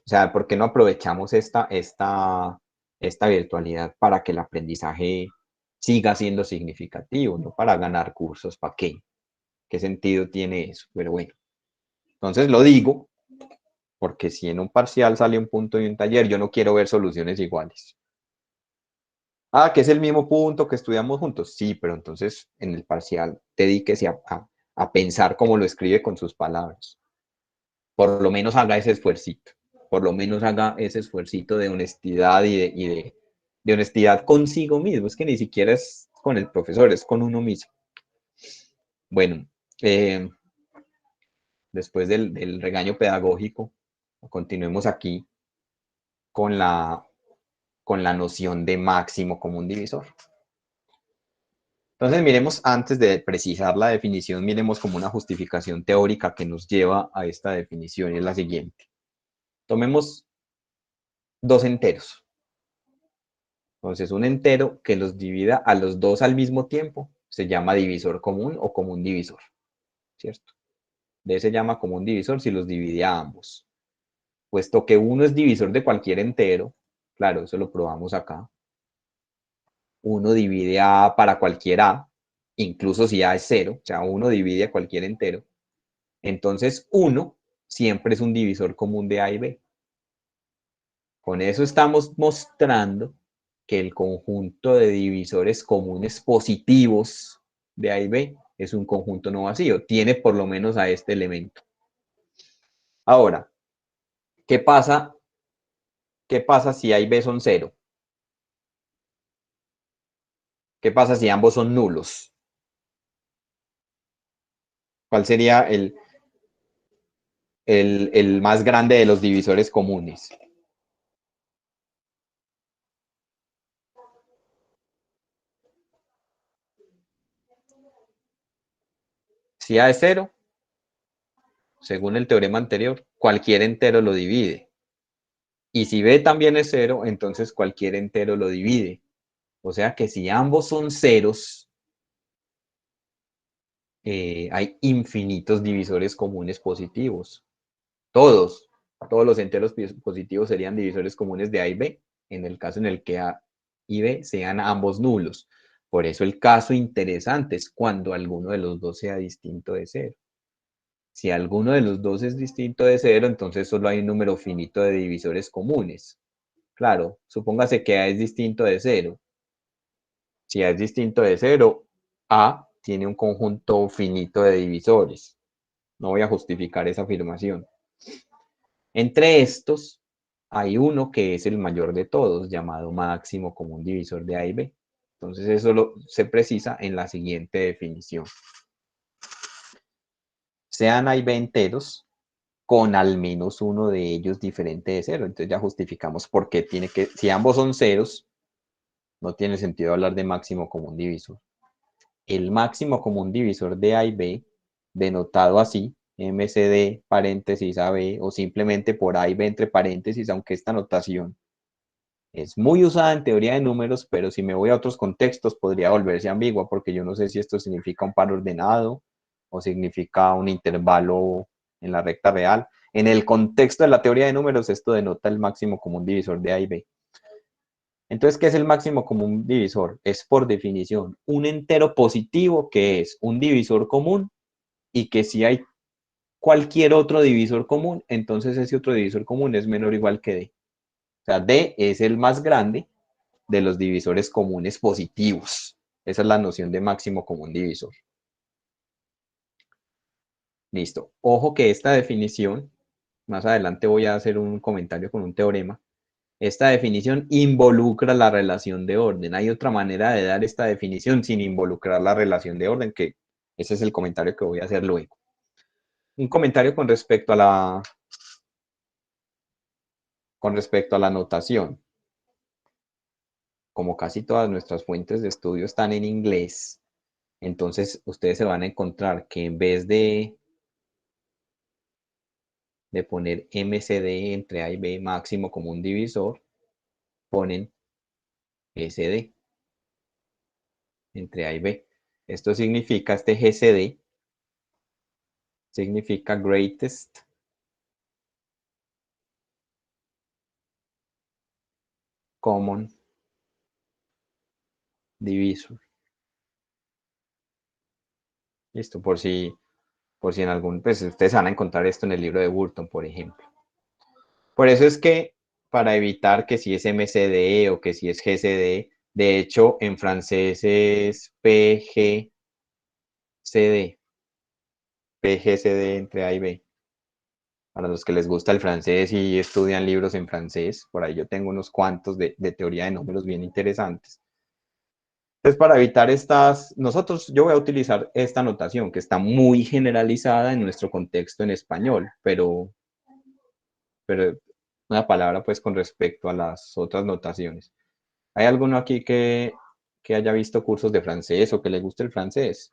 sea, ¿por qué no aprovechamos esta virtualidad para que el aprendizaje siga siendo significativo, no para ganar cursos? ¿Para qué? ¿Qué sentido tiene eso? Pero bueno, entonces lo digo porque si en un parcial sale un punto y un taller, yo no quiero ver soluciones iguales. Ah, que es el mismo punto que estudiamos juntos. Sí, pero entonces en el parcial dedíquese a pensar cómo lo escribe con sus palabras. Por lo menos haga ese esfuercito. Por lo menos haga ese esfuercito de honestidad y de honestidad consigo mismo. Es que ni siquiera es con el profesor, es con uno mismo. Bueno, después del regaño pedagógico, continuemos aquí con la noción de máximo común divisor. Entonces, miremos, antes de precisar la definición, miremos como una justificación teórica que nos lleva a esta definición, y es la siguiente. Tomemos 2 enteros. Entonces, un entero que los divida a los 2 al mismo tiempo se llama divisor común o común divisor, ¿cierto? D se llama común divisor si los divide a ambos. Puesto que 1 es divisor de cualquier entero, claro, eso lo probamos acá. 1 divide a A para cualquier A, incluso si A es 0, o sea, 1 divide a cualquier entero. Entonces, 1 siempre es un divisor común de A y B. Con eso estamos mostrando que el conjunto de divisores comunes positivos de A y B es un conjunto no vacío, tiene por lo menos a este elemento. Ahora, ¿qué pasa si A y B son 0? ¿Qué pasa si ambos son nulos? ¿Cuál sería el más grande de los divisores comunes? Si A es 0, según el teorema anterior, cualquier entero lo divide. Y si B también es 0, entonces cualquier entero lo divide. O sea que si ambos son ceros, hay infinitos divisores comunes positivos. Todos los enteros positivos serían divisores comunes de A y B, en el caso en el que A y B sean ambos nulos. Por eso el caso interesante es cuando alguno de los dos sea distinto de 0. Si alguno de los dos es distinto de 0, entonces solo hay un número finito de divisores comunes. Claro, supóngase que A es distinto de 0. Si A es distinto de 0, A tiene un conjunto finito de divisores. No voy a justificar esa afirmación. Entre estos, hay uno que es el mayor de todos, llamado máximo común divisor de A y B. Entonces eso se precisa en la siguiente definición. Sean A y B enteros con al menos uno de ellos diferente de 0. Entonces ya justificamos por qué si ambos son ceros, no tiene sentido hablar de máximo común divisor. El máximo común divisor de A y B, denotado así, MCD paréntesis AB, o simplemente por A y B entre paréntesis, aunque esta notación es muy usada en teoría de números, pero si me voy a otros contextos podría volverse ambigua, porque yo no sé si esto significa un par ordenado o significa un intervalo en la recta real. En el contexto de la teoría de números, esto denota el máximo común divisor de A y B. Entonces, ¿qué es el máximo común divisor? Es por definición un entero positivo que es un divisor común y que si hay cualquier otro divisor común, entonces ese otro divisor común es menor o igual que D. O sea, D es el más grande de los divisores comunes positivos. Esa es la noción de máximo común divisor. Listo. Ojo que esta definición, más adelante voy a hacer un comentario con un teorema, esta definición involucra la relación de orden. Hay otra manera de dar esta definición sin involucrar la relación de orden, que ese es el comentario que voy a hacer luego. Un comentario con respecto a la notación. Como casi todas nuestras fuentes de estudio están en inglés, entonces ustedes se van a encontrar que en vez de poner MCD entre A y B máximo común divisor, ponen SD entre A y B. Esto significa, este GCD significa greatest common divisor. Listo, por si en algún, pues ustedes van a encontrar esto en el libro de Burton, por ejemplo. Por eso es que para evitar que si es MCD o que si es GCD, de hecho en francés es PGCD, PGCD entre A y B. Para los que les gusta el francés y estudian libros en francés, por ahí yo tengo unos cuantos de teoría de números bien interesantes. Entonces, para evitar yo voy a utilizar esta notación que está muy generalizada en nuestro contexto en español, pero una palabra pues con respecto a las otras notaciones. ¿Hay alguno aquí que haya visto cursos de francés o que le guste el francés?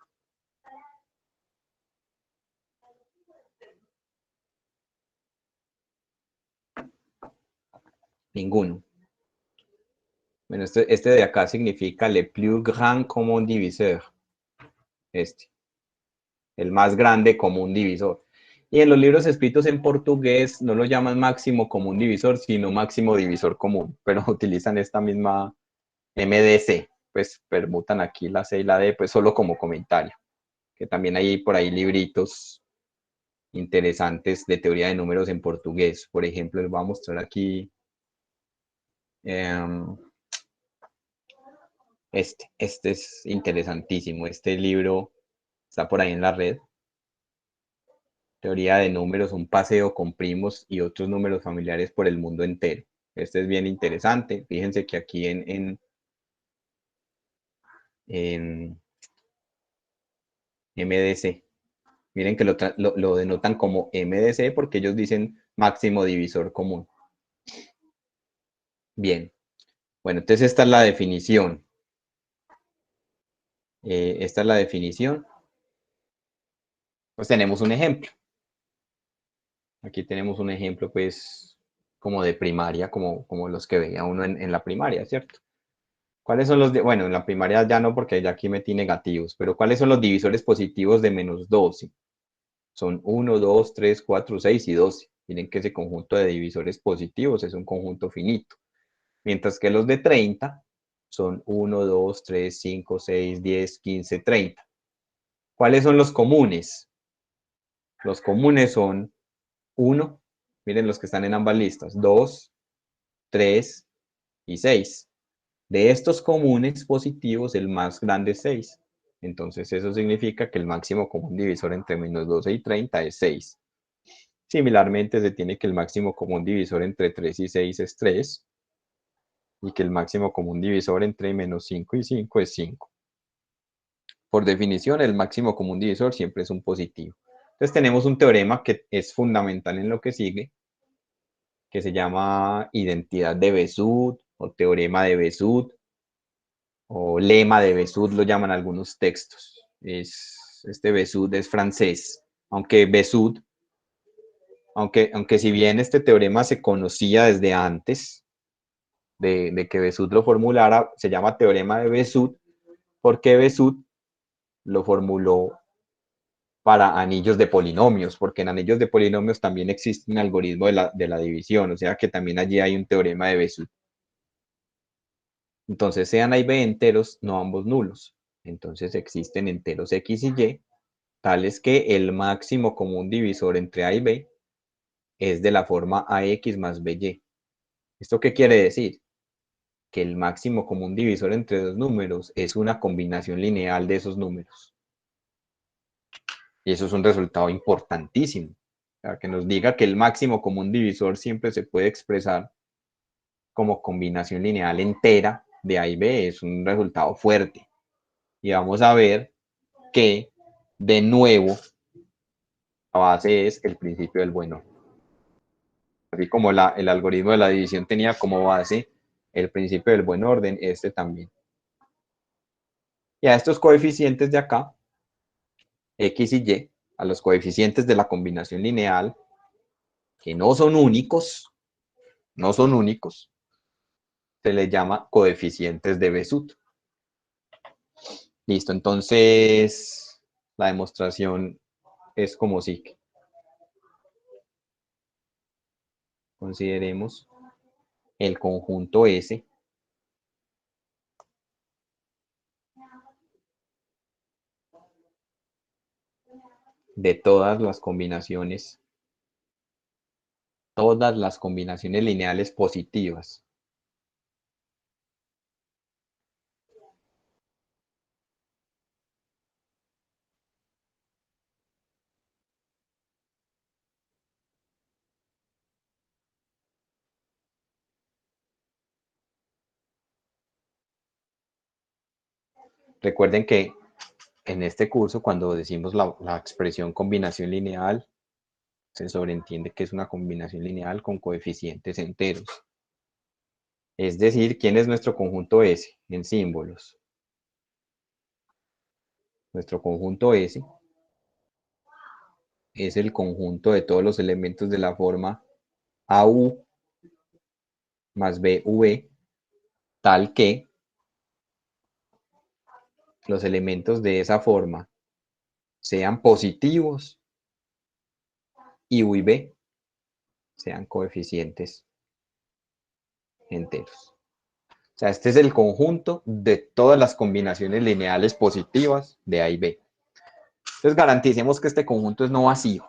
Ninguno. Bueno, este de acá significa le plus grand commun diviseur. El más grande común divisor. Y en los libros escritos en portugués no lo llaman máximo común divisor, sino máximo divisor común, pero utilizan esta misma MDC, pues permutan aquí la C y la D, pues solo como comentario, que también hay por ahí libritos interesantes de teoría de números en portugués. Por ejemplo, les voy a mostrar aquí este es interesantísimo. Este libro está por ahí en la red. Teoría de números, un paseo con primos y otros números familiares por el mundo entero. Este es bien interesante. Fíjense que aquí en MDC, miren que lo denotan como MDC porque ellos dicen máximo divisor común. Bien. Bueno, entonces esta es la definición. Esta es la definición. Pues tenemos un ejemplo. Aquí tenemos un ejemplo, pues, como de primaria, como los que veía uno en la primaria, ¿cierto? ¿Cuáles son bueno, en la primaria ya no, porque ya aquí metí negativos, pero ¿cuáles son los divisores positivos de menos 12? Son 1, 2, 3, 4, 6 y 12. Miren que ese conjunto de divisores positivos es un conjunto finito. Mientras que los de 30 son 1, 2, 3, 5, 6, 10, 15, 30. ¿Cuáles son los comunes? Los comunes son 1, miren los que están en ambas listas, 2, 3 y 6. De estos comunes positivos, el más grande es 6. Entonces eso significa que el máximo común divisor entre menos 12 y 30 es 6. Similarmente, se tiene que el máximo común divisor entre 3 y 6 es 3. Y que el máximo común divisor entre menos 5 y 5 es 5. Por definición, el máximo común divisor siempre es un positivo. Entonces tenemos un teorema que es fundamental en lo que sigue, que se llama identidad de Bézout o teorema de Bézout o lema de Bézout, lo llaman algunos textos. Este Bézout es francés, aunque Bézout, aunque si bien este teorema se conocía desde antes de que Bézout lo formulara, se llama teorema de Bézout porque Bézout lo formuló para anillos de polinomios, porque en anillos de polinomios también existe un algoritmo de la división, o sea que también allí hay un teorema de Bézout. Entonces, sean A y B enteros, no ambos nulos. Entonces, existen enteros X y Y, tales que el máximo común divisor entre A y B es de la forma AX más BY. ¿Esto qué quiere decir? Que el máximo común divisor entre dos números es una combinación lineal de esos números. Y eso es un resultado importantísimo. O sea, que nos diga que el máximo común divisor siempre se puede expresar como combinación lineal entera de A y B es un resultado fuerte. Y vamos a ver que, de nuevo, la base es el principio del buen orden. Así como el algoritmo de la división tenía como base el principio del buen orden, este también. Y a estos coeficientes de acá, X y Y, a los coeficientes de la combinación lineal, que no son únicos, se les llama coeficientes de Bézut. Listo, entonces la demostración es como sigue. Consideremos el conjunto S de todas las combinaciones lineales positivas. Recuerden que en este curso, cuando decimos la expresión combinación lineal, se sobreentiende que es una combinación lineal con coeficientes enteros. Es decir, ¿quién es nuestro conjunto S en símbolos? Nuestro conjunto S es el conjunto de todos los elementos de la forma AU más BV, tal que los elementos de esa forma sean positivos y U y B sean coeficientes enteros. O sea, este es el conjunto de todas las combinaciones lineales positivas de A y B. Entonces garanticemos que este conjunto es no vacío.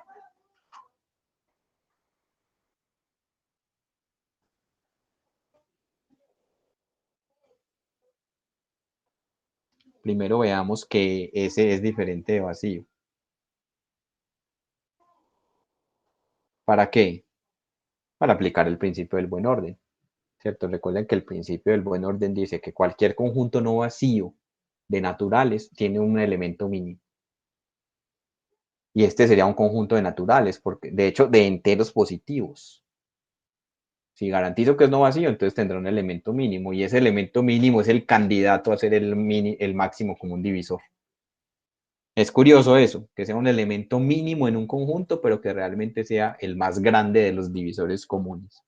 Primero veamos que S es diferente de vacío. ¿Para qué? Para aplicar el principio del buen orden, ¿cierto? Recuerden que el principio del buen orden dice que cualquier conjunto no vacío de naturales tiene un elemento mínimo. Y este sería un conjunto de naturales, porque de hecho de enteros positivos. Si garantizo que es no vacío, entonces tendrá un elemento mínimo, y ese elemento mínimo es el candidato a ser el máximo común divisor. Es curioso eso, que sea un elemento mínimo en un conjunto, pero que realmente sea el más grande de los divisores comunes.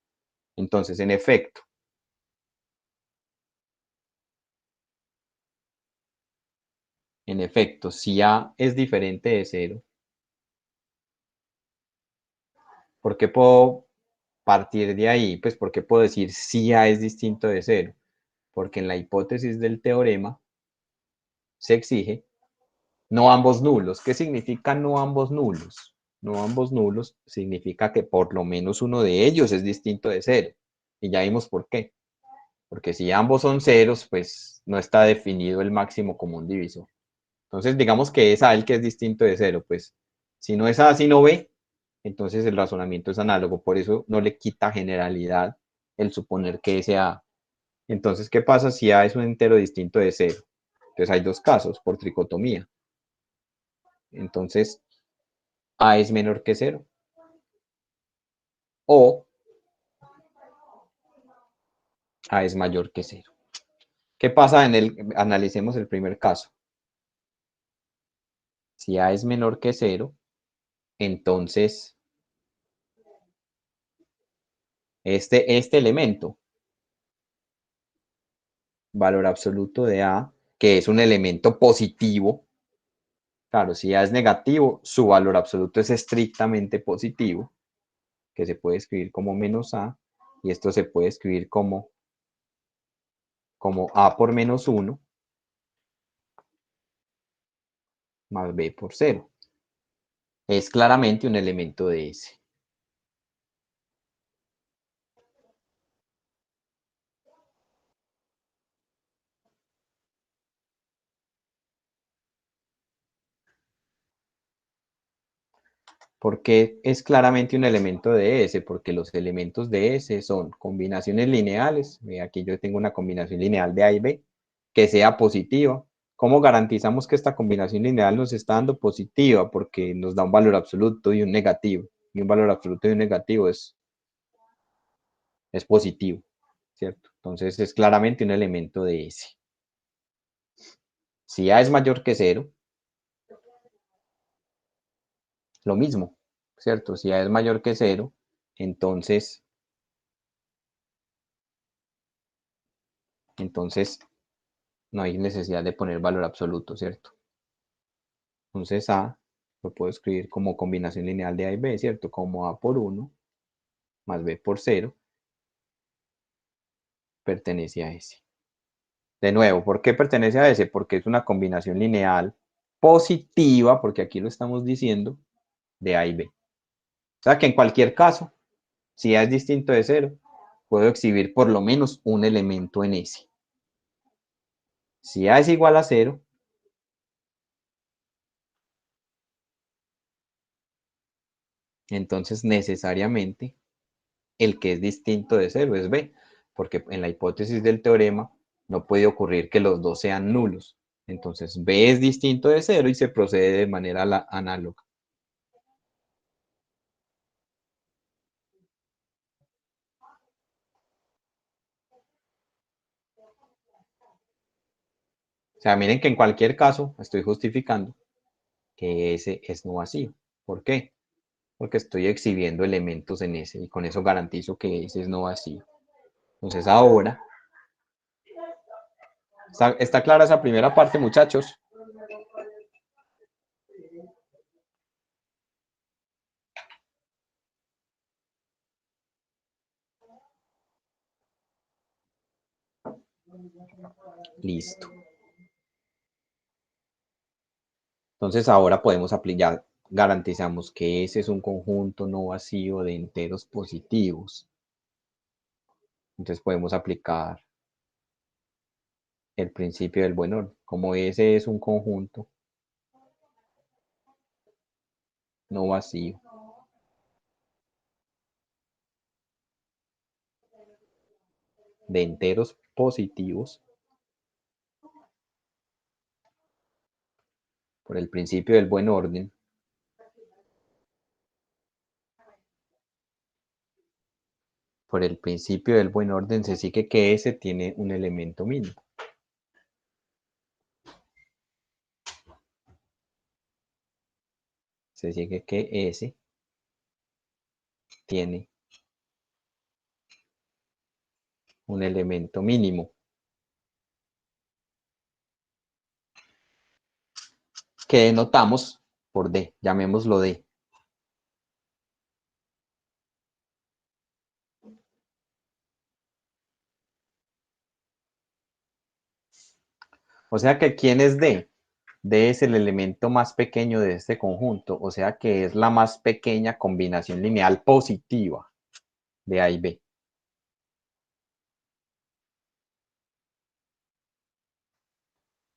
Entonces, en efecto, si A es diferente de 0, ¿por qué puedo partir de ahí? Pues, ¿por qué puedo decir si A es distinto de 0? Porque en la hipótesis del teorema se exige no ambos nulos. ¿Qué significa no ambos nulos? No ambos nulos significa que por lo menos uno de ellos es distinto de 0. Y ya vimos por qué. Porque si ambos son ceros, pues no está definido el máximo común divisor. Entonces, digamos que es A el que es distinto de 0. Pues si no es A, sino B, entonces el razonamiento es análogo. Por eso no le quita generalidad el suponer que ese A. Entonces, ¿qué pasa si A es un entero distinto de 0? Entonces hay dos casos por tricotomía. Entonces, A es menor que 0. O A es mayor que 0. ¿Qué pasa analicemos el primer caso? Si A es menor que 0, entonces este elemento, valor absoluto de A, que es un elemento positivo, claro, si A es negativo, su valor absoluto es estrictamente positivo, que se puede escribir como menos A, y esto se puede escribir como como A por menos 1 más B por 0. Es claramente un elemento de S. ¿Por qué es claramente un elemento de S? Porque los elementos de S son combinaciones lineales. Aquí yo tengo una combinación lineal de A y B que sea positiva. ¿Cómo garantizamos que esta combinación lineal nos está dando positiva? Porque nos da un valor absoluto y un negativo. Y un valor absoluto y un negativo es positivo, ¿cierto? Entonces es claramente un elemento de S. Si A es mayor que 0, lo mismo, ¿cierto? Si A es mayor que 0, entonces no hay necesidad de poner valor absoluto, ¿cierto? Entonces A lo puedo escribir como combinación lineal de A y B, ¿cierto? Como A por 1 más B por 0 pertenece a S. De nuevo, ¿por qué pertenece a S? Porque es una combinación lineal positiva, porque aquí lo estamos diciendo, de A y B. O sea que en cualquier caso, si A es distinto de 0, puedo exhibir por lo menos un elemento en S. Si A es igual a 0, entonces necesariamente el que es distinto de 0 es B, porque en la hipótesis del teorema no puede ocurrir que los dos sean nulos. Entonces B es distinto de 0 y se procede de manera análoga. O sea, miren que en cualquier caso estoy justificando que S es no vacío. ¿Por qué? Porque estoy exhibiendo elementos en S y con eso garantizo que S es no vacío. Entonces ahora, ¿está clara esa primera parte, muchachos? Listo. Entonces ahora podemos aplicar, garantizamos que ese es un conjunto no vacío de enteros positivos. Entonces podemos aplicar el principio del buen orden. Como ese es un conjunto no vacío de enteros positivos, por el principio del buen orden, se sigue que ese tiene un elemento mínimo. Se sigue que ese tiene un elemento mínimo, que denotamos por D, llamémoslo D. O sea que ¿quién es D? D es el elemento más pequeño de este conjunto, o sea que es la más pequeña combinación lineal positiva de A y B.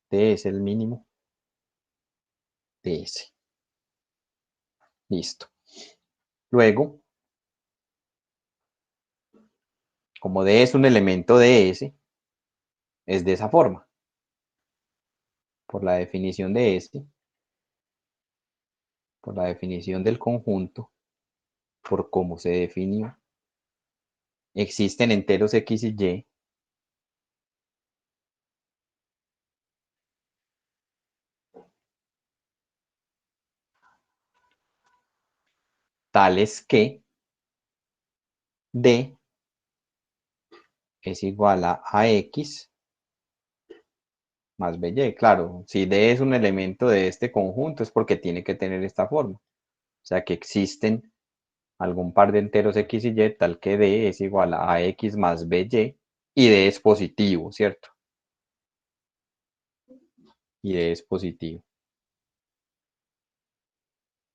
D es el mínimo de S. Listo. Luego, como D es un elemento de S, es de esa forma. Por la definición de S, por la definición del conjunto, por cómo se definió, existen enteros X y Y tales que D es igual a AX más BY. Claro, si D es un elemento de este conjunto es porque tiene que tener esta forma. O sea que existen algún par de enteros X y Y tal que D es igual a AX más BY y D es positivo, ¿cierto? y D es positivo.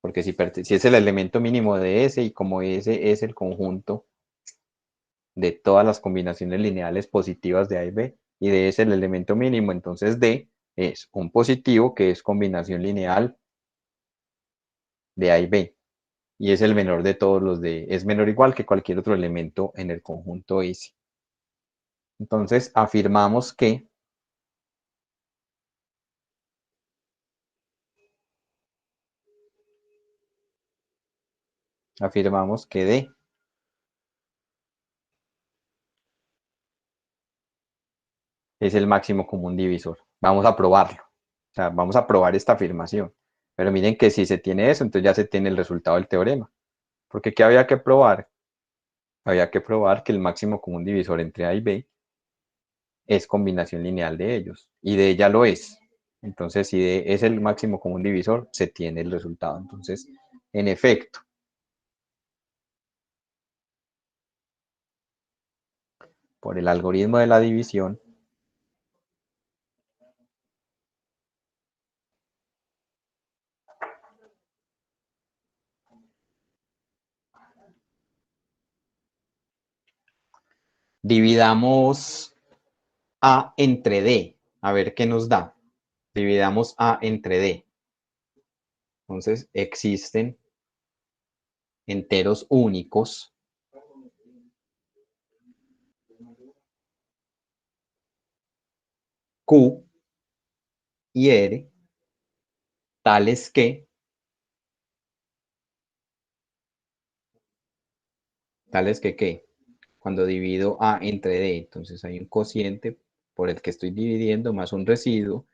Porque si es el elemento mínimo de S y como S es el conjunto de todas las combinaciones lineales positivas de A y B, y D es el elemento mínimo, entonces D es un positivo que es combinación lineal de A y B, y es el menor de todos los D, es menor o igual que cualquier otro elemento en el conjunto S. Entonces afirmamos que D es el máximo común divisor. Vamos a probarlo. O sea, vamos a probar esta afirmación. Pero miren que si se tiene eso, entonces ya se tiene el resultado del teorema. Porque ¿qué había que probar? Había que probar que el máximo común divisor entre A y B es combinación lineal de ellos. Y D ya lo es. Entonces, si D es el máximo común divisor, se tiene el resultado. Entonces, en efecto, por el algoritmo de la división, dividamos A entre D. A ver qué nos da. Dividamos A entre D. Entonces, existen enteros únicos Q y R, tales que ¿qué? Cuando divido A entre D, entonces hay un cociente por el que estoy dividiendo más un residuo,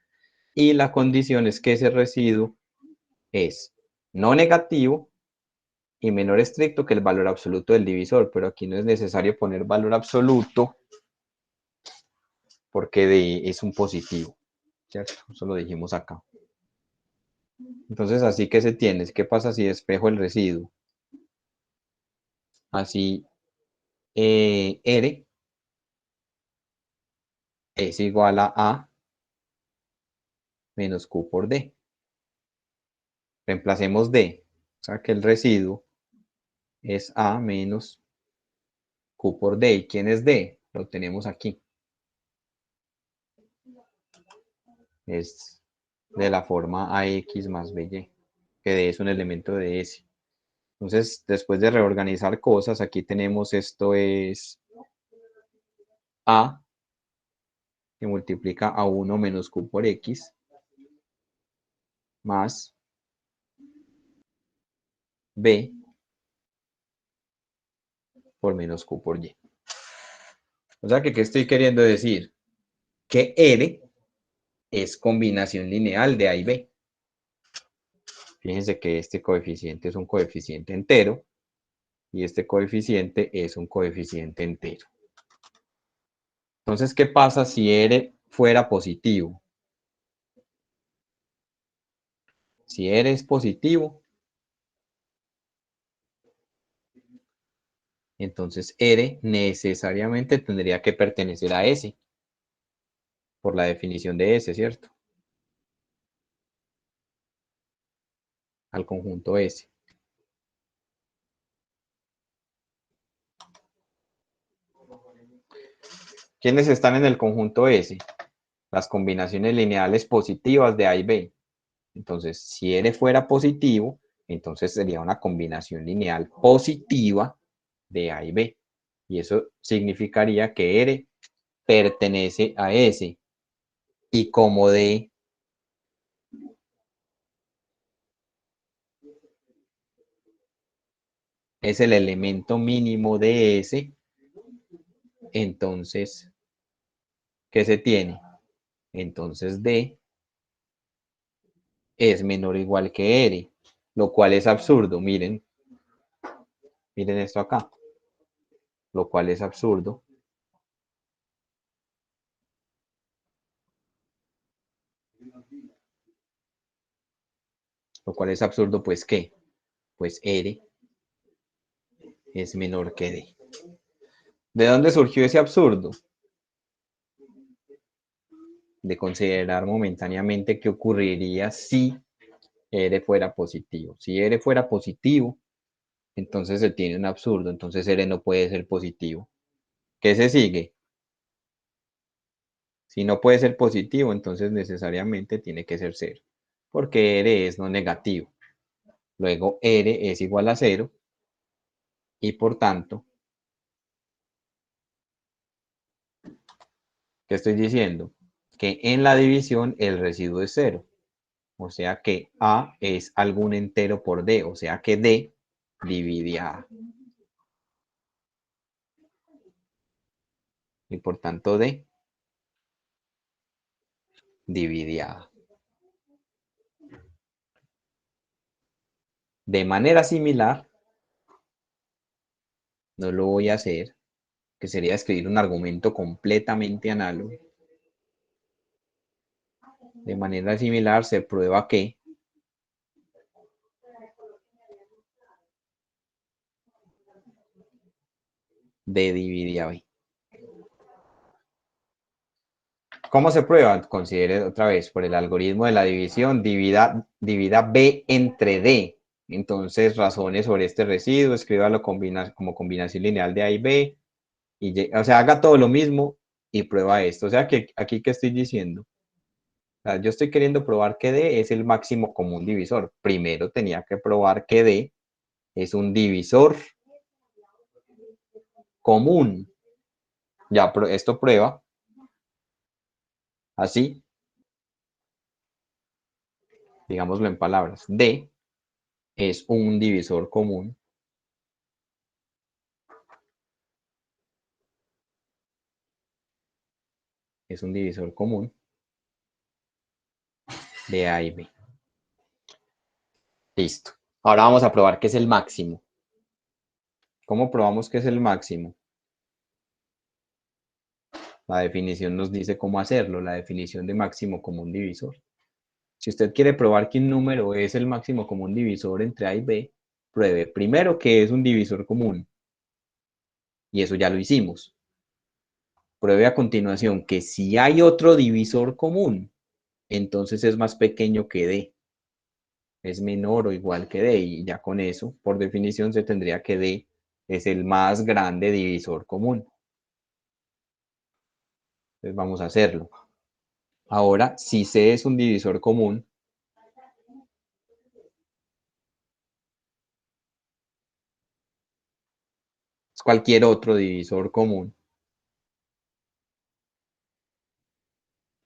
y la condición es que ese residuo es no negativo y menor estricto que el valor absoluto del divisor, pero aquí no es necesario poner valor absoluto porque D es un positivo, ¿cierto? Eso lo dijimos acá. Entonces, así que se tiene, ¿qué pasa si despejo el residuo? Así, R es igual a A menos Q por D. Reemplacemos D, o sea que el residuo es A menos Q por D. ¿Y quién es D? Lo tenemos aquí. Es de la forma AX más BY, que D es un elemento de S. Entonces, después de reorganizar cosas, aquí tenemos esto es A, que multiplica a 1 menos Q por X, más B por menos Q por Y. O sea que, ¿qué estoy queriendo decir? Que R es combinación lineal de A y B. Fíjense que este coeficiente es un coeficiente entero y este coeficiente es un coeficiente entero. Entonces, ¿qué pasa si R fuera positivo? Si R es positivo, entonces R necesariamente tendría que pertenecer a S, por la definición de S, ¿cierto? Al conjunto S. ¿Quiénes están en el conjunto S? Las combinaciones lineales positivas de A y B. Entonces, si R fuera positivo, entonces sería una combinación lineal positiva de A y B. Y eso significaría que R pertenece a S. Y como D es el elemento mínimo de S, entonces, ¿qué se tiene? Entonces D es menor o igual que R, lo cual es absurdo. Miren esto acá, lo cual es absurdo. Lo cual es absurdo, pues, ¿qué? Pues R es menor que D. ¿De dónde surgió ese absurdo? de considerar momentáneamente qué ocurriría si R fuera positivo. Si R fuera positivo, entonces se tiene un absurdo, entonces R no puede ser positivo. ¿Qué se sigue? Si no puede ser positivo, entonces necesariamente tiene que ser cero, porque R es no negativo. Luego R es igual a cero y por tanto, ¿qué estoy diciendo? Que en la división el residuo es cero. O sea que A es algún entero por D, o sea que D divide a A. Y por tanto D divide a A. De manera similar, no lo voy a hacer, que sería escribir un argumento completamente análogo. De manera similar se prueba que D divide a B. ¿Cómo se prueba? Considere otra vez por el algoritmo de la división, divida B entre D. Entonces razone sobre este residuo, escríbalo como combinación lineal de A y B, o sea, haga todo lo mismo y prueba esto. O sea, que aquí, ¿qué estoy diciendo? O sea, yo estoy queriendo probar que D es el máximo común divisor. Primero tenía que probar que D es un divisor común. Ya, esto prueba así, digámoslo en palabras. D es un divisor común es un divisor común de A y B. Listo. Ahora vamos a probar que es el máximo. ¿Cómo probamos que es el máximo? La definición nos dice cómo hacerlo, la definición de máximo común divisor. Si usted quiere probar que un número es el máximo común divisor entre A y B, pruebe primero que es un divisor común. Y eso ya lo hicimos. Pruebe a continuación que si hay otro divisor común, entonces es más pequeño que D. Es menor o igual que D. Y ya con eso, por definición, se tendría que D es el más grande divisor común. Entonces vamos a hacerlo. Ahora, si C es un divisor común, es cualquier otro divisor común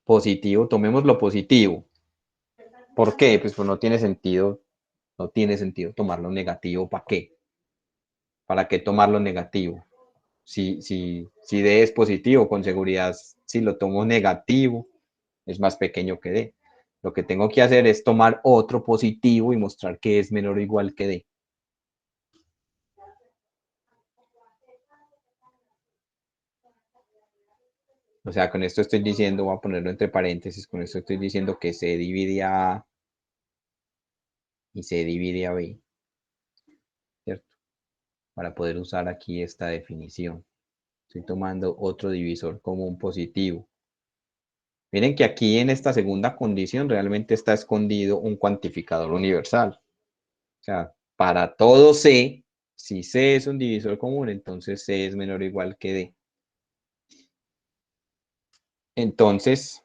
positivo, tomemos lo positivo. ¿Por qué? Pues no tiene sentido, tomarlo negativo. ¿Para qué? ¿Para qué tomarlo negativo? Si D es positivo, con seguridad, si lo tomo negativo, es más pequeño que D. Lo que tengo que hacer es tomar otro positivo y mostrar que es menor o igual que D. O sea, con esto estoy diciendo, voy a ponerlo entre paréntesis, con esto estoy diciendo que C divide a A y C divide a B, ¿cierto? Para poder usar aquí esta definición. Estoy tomando otro divisor común positivo. Miren que aquí en esta segunda condición realmente está escondido un cuantificador universal. O sea, para todo C, si C es un divisor común, entonces C es menor o igual que D. Entonces,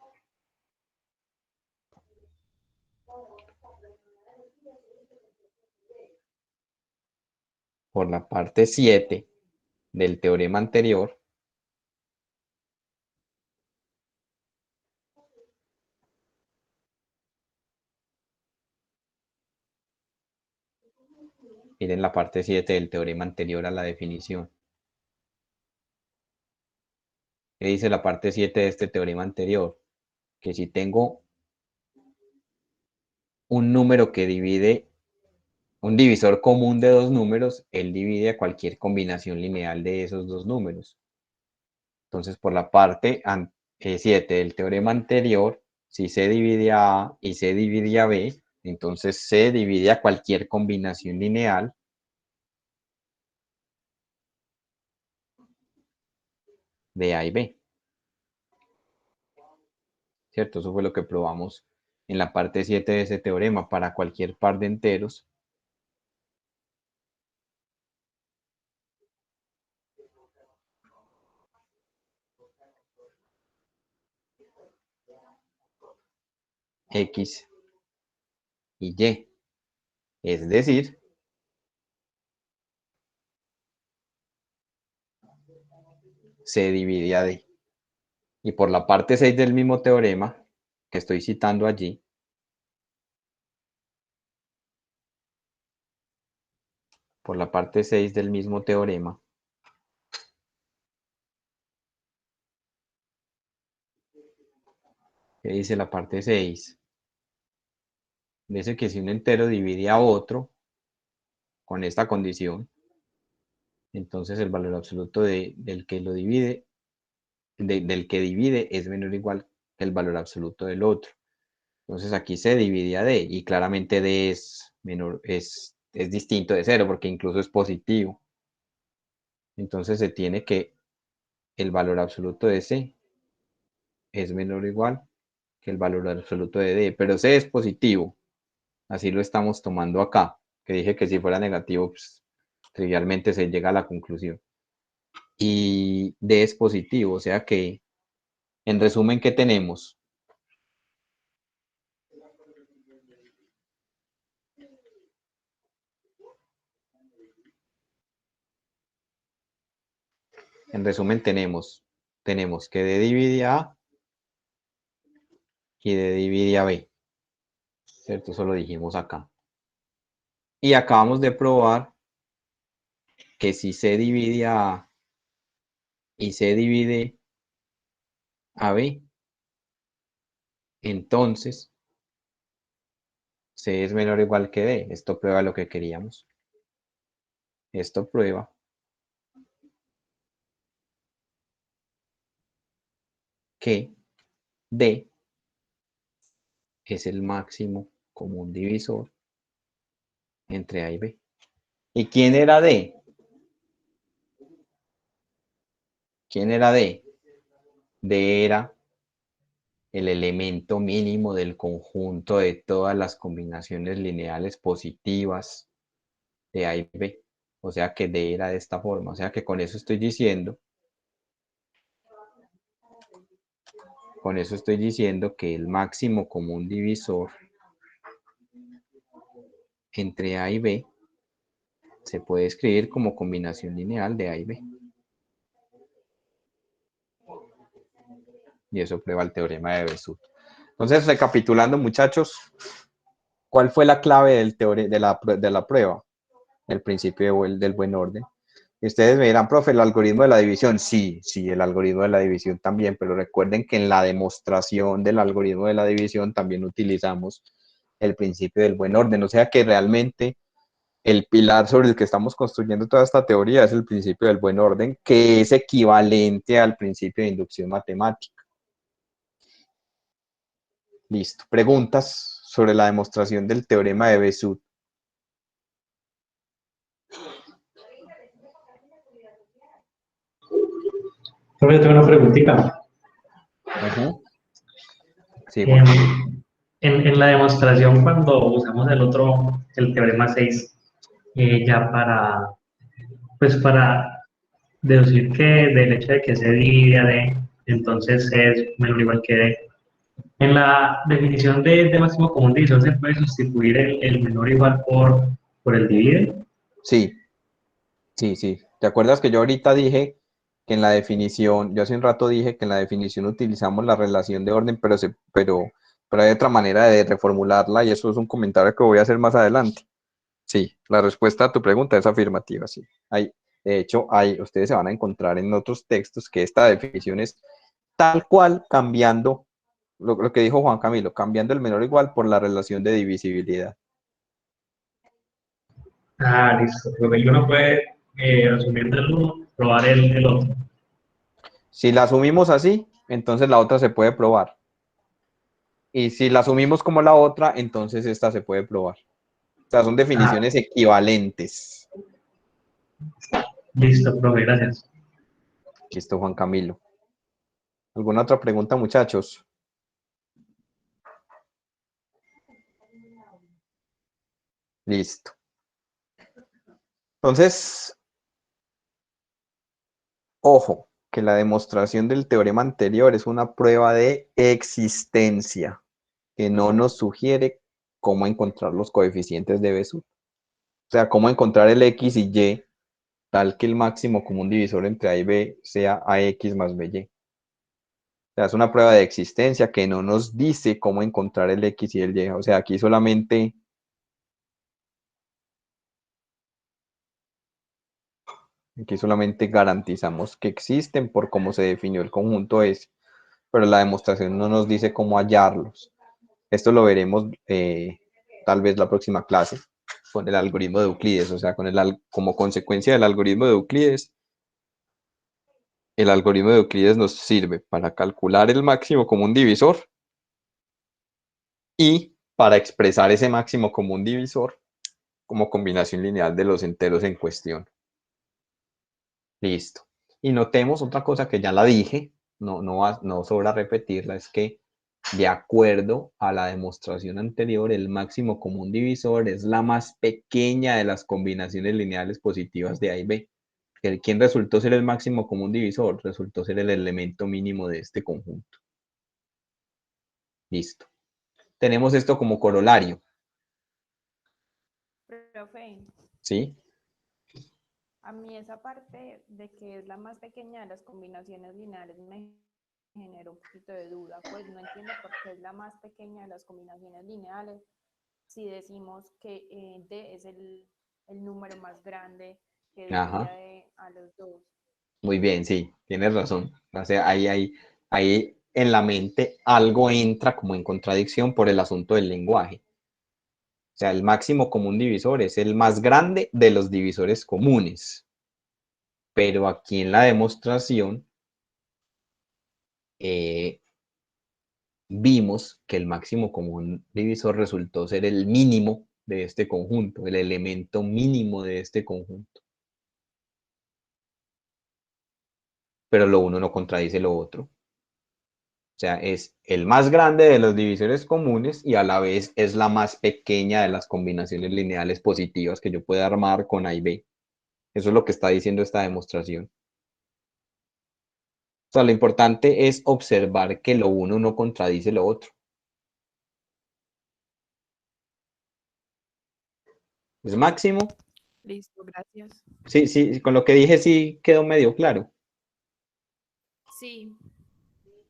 por la parte 7 del teorema anterior, miren la parte 7 del teorema anterior a la definición. ¿Qué dice la parte 7 de este teorema anterior? Que si tengo un número que divide, un divisor común de dos números, él divide a cualquier combinación lineal de esos dos números. Entonces, por la parte 7 del teorema anterior, si C divide a A y C divide a B, entonces C divide a cualquier combinación lineal de A y B. ¿cierto? Eso fue lo que probamos en la parte 7 de ese teorema. Para cualquier par de enteros, X y Y. Es decir, C divide a D. Y por la parte 6 del mismo teorema, que estoy citando allí, por la parte 6 del mismo teorema, ¿qué dice la parte 6? Dice que si un entero divide a otro con esta condición, entonces el valor absoluto del que lo divide, del que divide es menor o igual que el valor absoluto del otro. Entonces aquí se divide a D y claramente D es menor, es distinto de 0 porque incluso es positivo. Entonces se tiene que el valor absoluto de C es menor o igual que el valor absoluto de D, pero C es positivo. Así lo estamos tomando acá, que dije que si fuera negativo, pues, trivialmente se llega a la conclusión. Y D es positivo, o sea que, en resumen, ¿qué tenemos? En resumen, tenemos que D divide a A y D divide a B, ¿cierto? Eso lo dijimos acá. Y acabamos de probar que si C divide a A y C divide a B, entonces C es menor o igual que D. Esto prueba lo que queríamos. Esto prueba que D es el máximo común divisor entre A y B. ¿Y quién era D? ¿Quién era D? D era el elemento mínimo del conjunto de todas las combinaciones lineales positivas de A y B. O sea que D era de esta forma. O sea que con eso estoy diciendo que el máximo común divisor entre A y B se puede escribir como combinación lineal de A y B. Y eso prueba el teorema de Besut. Entonces, recapitulando, muchachos, ¿cuál fue la clave de la prueba? El principio del buen orden. Y ustedes me dirán, profe, ¿el algoritmo de la división? Sí, el algoritmo de la división también, pero recuerden que en la demostración del algoritmo de la división también utilizamos el principio del buen orden. O sea que realmente el pilar sobre el que estamos construyendo toda esta teoría es el principio del buen orden, que es equivalente al principio de inducción matemática. Listo. Preguntas sobre la demostración del teorema de Besut. Profe, yo tengo una preguntita. Sí, Juan. En la demostración, cuando usamos el teorema 6, ya para deducir que del hecho de que se divide a D, entonces es menor o igual que D. En la definición de máximo común divisor se puede sustituir el menor o igual por el divide. Sí. ¿Te acuerdas que yo ahorita dije que en la definición, yo hace un rato dije que en la definición utilizamos la relación de orden, pero hay otra manera de reformularla y eso es un comentario que voy a hacer más adelante. Sí, la respuesta a tu pregunta es afirmativa, sí. De hecho, ustedes se van a encontrar en otros textos que esta definición es tal cual, cambiando lo que dijo Juan Camilo, cambiando el menor o igual por la relación de divisibilidad. Listo. Porque uno puede, asumiendo el uno, probar el otro. Si la asumimos así, entonces la otra se puede probar. Y si la asumimos como la otra, entonces esta se puede probar. O sea, son definiciones equivalentes. Listo, profe, gracias. Listo, Juan Camilo. ¿Alguna otra pregunta, muchachos? Listo. Entonces, ojo, que la demostración del teorema anterior es una prueba de existencia, que no nos sugiere cómo encontrar los coeficientes de Bézout. O sea, cómo encontrar el X y Y tal que el máximo común divisor entre A y B sea AX más BY. O sea, es una prueba de existencia que no nos dice cómo encontrar el X y el Y. O sea, aquí solamente garantizamos que existen por cómo se definió el conjunto S, pero la demostración no nos dice cómo hallarlos. Esto lo veremos tal vez la próxima clase con el algoritmo de Euclides, o sea, como consecuencia del algoritmo de Euclides. El algoritmo de Euclides nos sirve para calcular el máximo común divisor y para expresar ese máximo común divisor como combinación lineal de los enteros en cuestión. Listo. Y notemos otra cosa que ya la dije, no sobra repetirla, es que de acuerdo a la demostración anterior, el máximo común divisor es la más pequeña de las combinaciones lineales positivas de A y B. ¿Quién resultó ser el máximo común divisor? Resultó ser el elemento mínimo de este conjunto. Listo. Tenemos esto como corolario. Profe, ¿Sí? a mí esa parte de que es la más pequeña de las combinaciones lineales me generó un poquito de duda, pues no entiendo por qué es la más pequeña de las combinaciones lineales si decimos que D es el número más grande que Ajá. divide a los dos. Muy bien, sí, tienes razón. O sea, ahí en la mente algo entra como en contradicción por el asunto del lenguaje. O sea, el máximo común divisor es el más grande de los divisores comunes. Pero aquí en la demostración vimos que el máximo común divisor resultó ser el mínimo de este conjunto, el elemento mínimo de este conjunto. Pero lo uno no contradice lo otro. O sea, es el más grande de los divisores comunes y a la vez es la más pequeña de las combinaciones lineales positivas que yo pueda armar con A y B. Eso es lo que está diciendo esta demostración. O sea, lo importante es observar que lo uno no contradice lo otro. Es máximo. Listo, gracias. Sí, sí, con lo que dije sí quedó medio claro. Sí,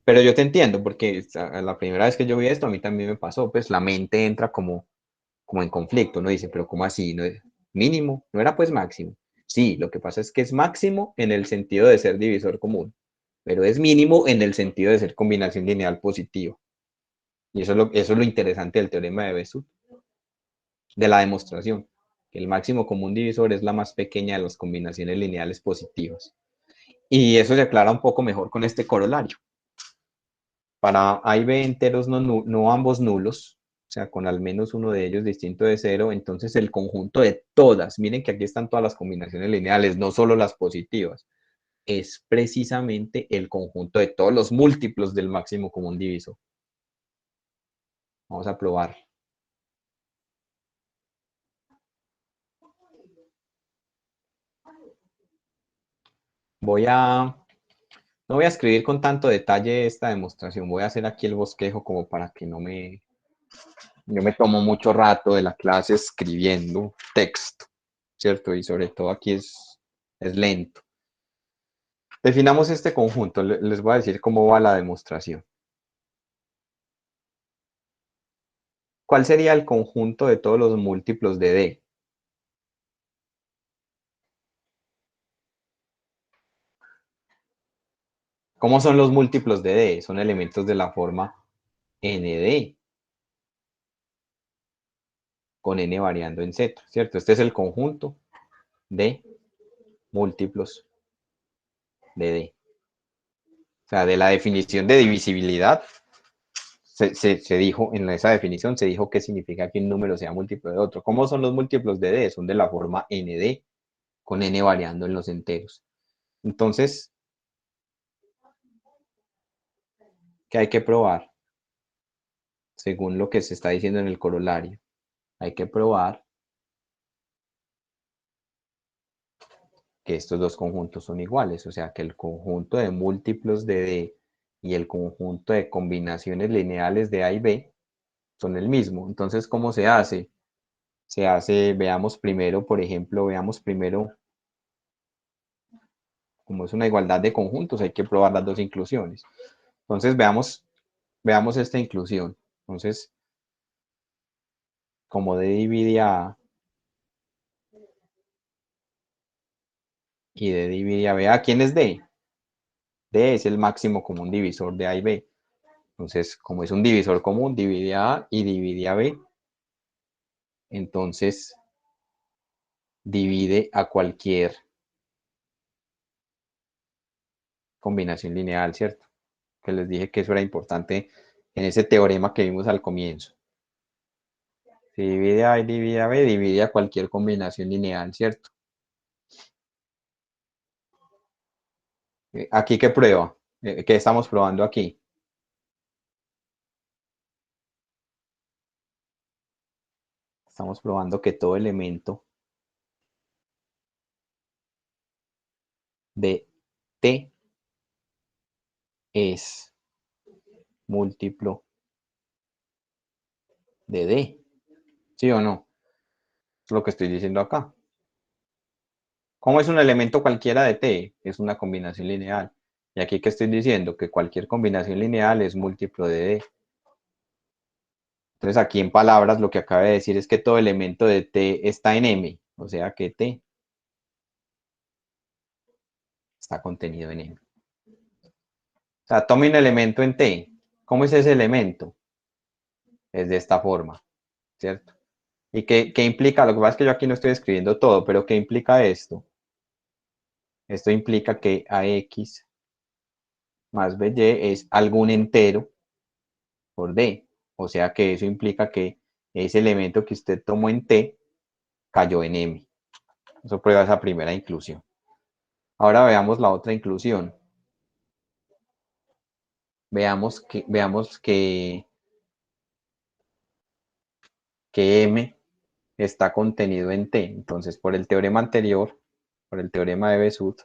Pero yo te entiendo, porque la primera vez que yo vi esto, a mí también me pasó, pues la mente entra como en conflicto, ¿no? Dice, pero ¿cómo así? ¿No es mínimo? ¿No era pues máximo? Sí, lo que pasa es que es máximo en el sentido de ser divisor común, pero es mínimo en el sentido de ser combinación lineal positiva. Y eso es lo interesante del teorema de Bézout, de la demostración, que el máximo común divisor es la más pequeña de las combinaciones lineales positivas. Y eso se aclara un poco mejor con este corolario. Para A y B enteros no ambos nulos, o sea, con al menos uno de ellos distinto de cero, entonces el conjunto de todas, miren que aquí están todas las combinaciones lineales, no solo las positivas, es precisamente el conjunto de todos los múltiplos del máximo común divisor. Vamos a probar. No voy a escribir con tanto detalle esta demostración, voy a hacer aquí el bosquejo como para que yo me tomo mucho rato de la clase escribiendo texto, ¿cierto? Y sobre todo aquí es lento. Definamos este conjunto, les voy a decir cómo va la demostración. ¿Cuál sería el conjunto de todos los múltiplos de D? ¿Cómo son los múltiplos de D? Son elementos de la forma ND, con N variando en Z, ¿cierto? Este es el conjunto de múltiplos de D. O sea, de la definición de divisibilidad, se dijo, en esa definición se dijo qué significa que un número sea múltiplo de otro. ¿Cómo son los múltiplos de D? Son de la forma ND, con N variando en los enteros. Entonces, ¿qué hay que probar? Según lo que se está diciendo en el corolario. hay que probar que estos dos conjuntos son iguales, o sea que el conjunto de múltiplos de D y el conjunto de combinaciones lineales de A y B son el mismo. Entonces, ¿cómo se hace? Se hace, veamos primero, por ejemplo, como es una igualdad de conjuntos, hay que probar las dos inclusiones. Entonces, veamos esta inclusión. Entonces, como D divide a A y D divide a B, ¿a quién es D? D es el máximo común divisor de A y B. Entonces, como es un divisor común, divide a A y divide a B. Entonces, divide a cualquier combinación lineal, ¿cierto? Que les dije que eso era importante en ese teorema que vimos al comienzo. Si divide a y divide a B, divide a cualquier combinación lineal, ¿cierto? ¿Aquí qué prueba? ¿Qué estamos probando aquí? Estamos probando que todo elemento de T es múltiplo de D. ¿Sí o no? Es lo que estoy diciendo acá. ¿Cómo es un elemento cualquiera de T? Es una combinación lineal. Y aquí que estoy diciendo que cualquier combinación lineal es múltiplo de D. Entonces aquí en palabras lo que acaba de decir es que todo elemento de T está en M. O sea que T está contenido en M. O sea, tome un elemento en T. ¿Cómo es ese elemento? Es de esta forma, ¿cierto? ¿Y qué implica? Lo que pasa es que yo aquí no estoy escribiendo todo, pero ¿qué implica esto? Esto implica que AX más BY es algún entero por D. O sea que eso implica que ese elemento que usted tomó en T cayó en M. Eso prueba esa primera inclusión. Ahora veamos la otra inclusión. Que M está contenido en T. Entonces, por el teorema anterior, por el teorema de Besut,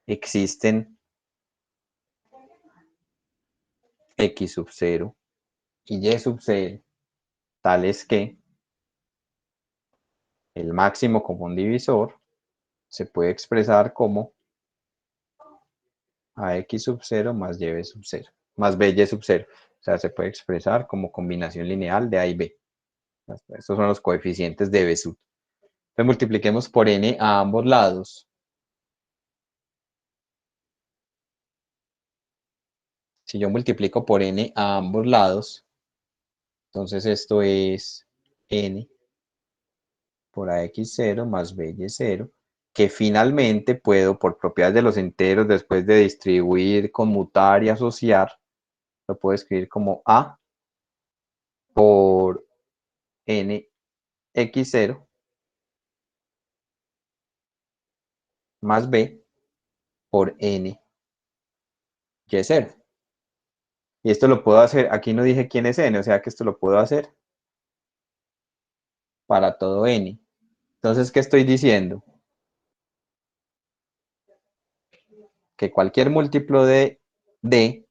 existen X sub 0 y Y sub 0 tales que el máximo común divisor se puede expresar como AX sub 0 más YB sub 0, más BY sub 0. O sea, se puede expresar como combinación lineal de A y B. Estos son los coeficientes de Besut. Entonces multipliquemos por n a ambos lados. Si yo multiplico por n a ambos lados, entonces esto es n por ax0 más by0, que finalmente puedo, por propiedades de los enteros, después de distribuir, conmutar y asociar, lo puedo escribir como a por n x0 más b por n y0. Y esto lo puedo hacer, aquí no dije quién es n, o sea que esto lo puedo hacer para todo n. Entonces, ¿qué estoy diciendo? Que cualquier múltiplo de d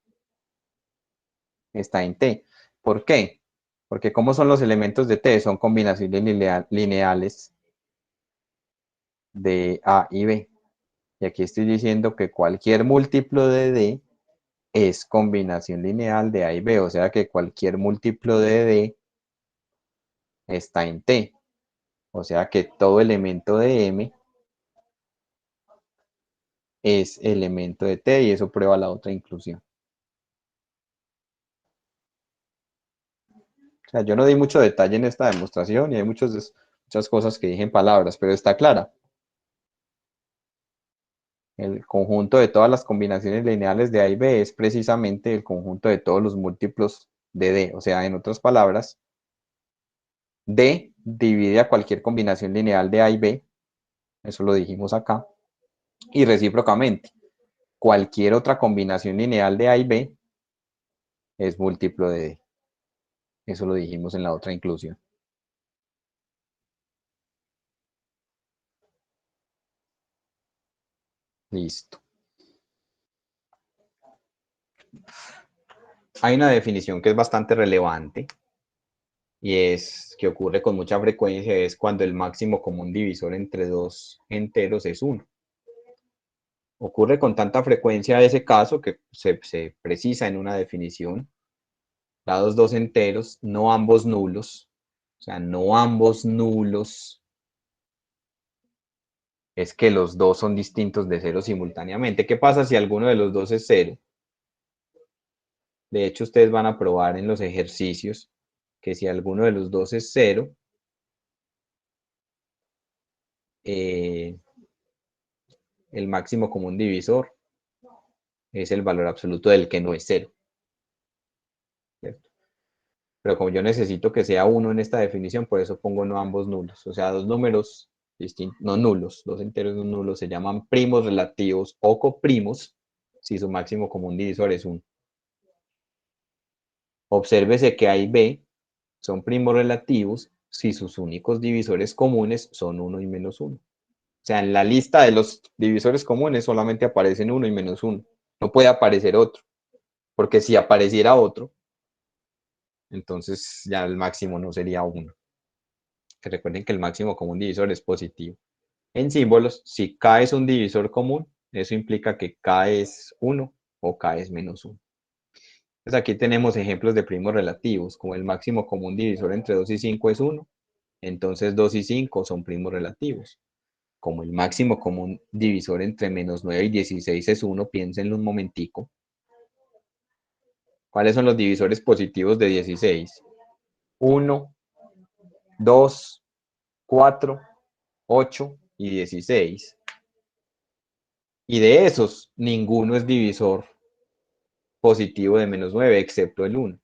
está en T. ¿Por qué? Porque ¿cómo son los elementos de T? Son combinaciones lineales de A y B. Y aquí estoy diciendo que cualquier múltiplo de D es combinación lineal de A y B. O sea que cualquier múltiplo de D está en T. O sea que todo elemento de M es elemento de T y eso prueba la otra inclusión. O sea, yo no di mucho detalle en esta demostración y hay muchas cosas que dije en palabras, pero está clara. El conjunto de todas las combinaciones lineales de A y B es precisamente el conjunto de todos los múltiplos de D. O sea, en otras palabras, D divide a cualquier combinación lineal de A y B. Eso lo dijimos acá. Y recíprocamente, cualquier otra combinación lineal de A y B es múltiplo de D. Eso lo dijimos en la otra inclusión. Listo. Hay una definición que es bastante relevante y es que ocurre con mucha frecuencia, es cuando el máximo común divisor entre dos enteros es 1. Ocurre con tanta frecuencia ese caso que se precisa en una definición. Dados dos enteros, no ambos nulos, o sea, no ambos nulos, es que los dos son distintos de 0 simultáneamente. ¿Qué pasa si alguno de los dos es 0? De hecho, ustedes van a probar en los ejercicios que si alguno de los dos es 0, el máximo común divisor es el valor absoluto del que no es 0. ¿Cierto? Pero como yo necesito que sea 1 en esta definición, por eso pongo no ambos nulos. O sea, dos números distintos, no nulos, dos enteros no nulos se llaman primos relativos o coprimos si su máximo común divisor es 1. Obsérvese que A y B son primos relativos si sus únicos divisores comunes son 1 y menos 1. O sea, en la lista de los divisores comunes solamente aparecen 1 y menos 1. No puede aparecer otro, porque si apareciera otro, entonces ya el máximo no sería 1. Que recuerden que el máximo común divisor es positivo. En símbolos, si K es un divisor común, eso implica que K es 1 o K es menos 1. Entonces aquí tenemos ejemplos de primos relativos, como el máximo común divisor entre 2 y 5 es 1, entonces 2 y 5 son primos relativos. Como el máximo común divisor entre menos 9 y 16 es 1, piénsenlo un momentico. ¿Cuáles son los divisores positivos de 16? 1, 2, 4, 8 y 16. Y de esos, ninguno es divisor positivo de menos 9, excepto el 1.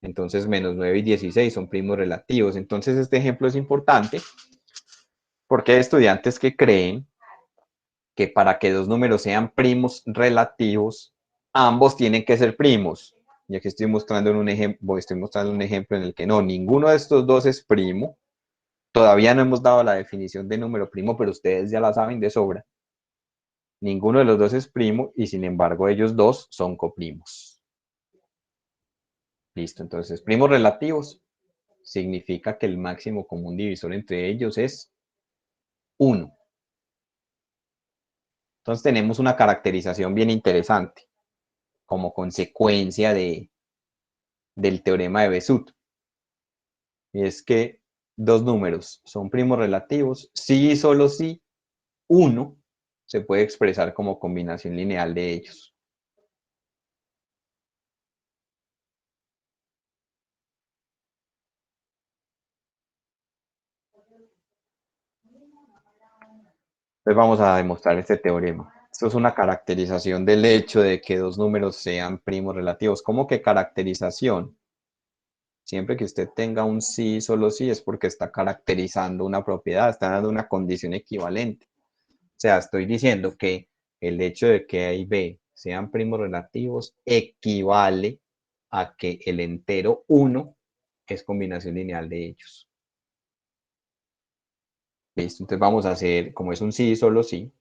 Entonces, menos 9 y 16 son primos relativos. Entonces, este ejemplo es importante porque hay estudiantes que creen que para que dos números sean primos relativos, ambos tienen que ser primos. Y aquí estoy mostrando un ejemplo en el que no, ninguno de estos dos es primo. Todavía no hemos dado la definición de número primo, pero ustedes ya la saben de sobra. Ninguno de los dos es primo y sin embargo ellos dos son coprimos. Listo, entonces primos relativos significa que el máximo común divisor entre ellos es 1. Entonces tenemos una caracterización bien interesante como consecuencia del teorema de Besut. Y es que dos números son primos relativos si y solo si uno se puede expresar como combinación lineal de ellos. Entonces vamos a demostrar este teorema. Esto es una caracterización del hecho de que dos números sean primos relativos. ¿Cómo que caracterización? Siempre que usted tenga un sí, solo sí, es porque está caracterizando una propiedad, está dando una condición equivalente. O sea, estoy diciendo que el hecho de que A y B sean primos relativos equivale a que el entero 1 es combinación lineal de ellos. ¿Listo? Entonces vamos a hacer, como es un sí, solo sí,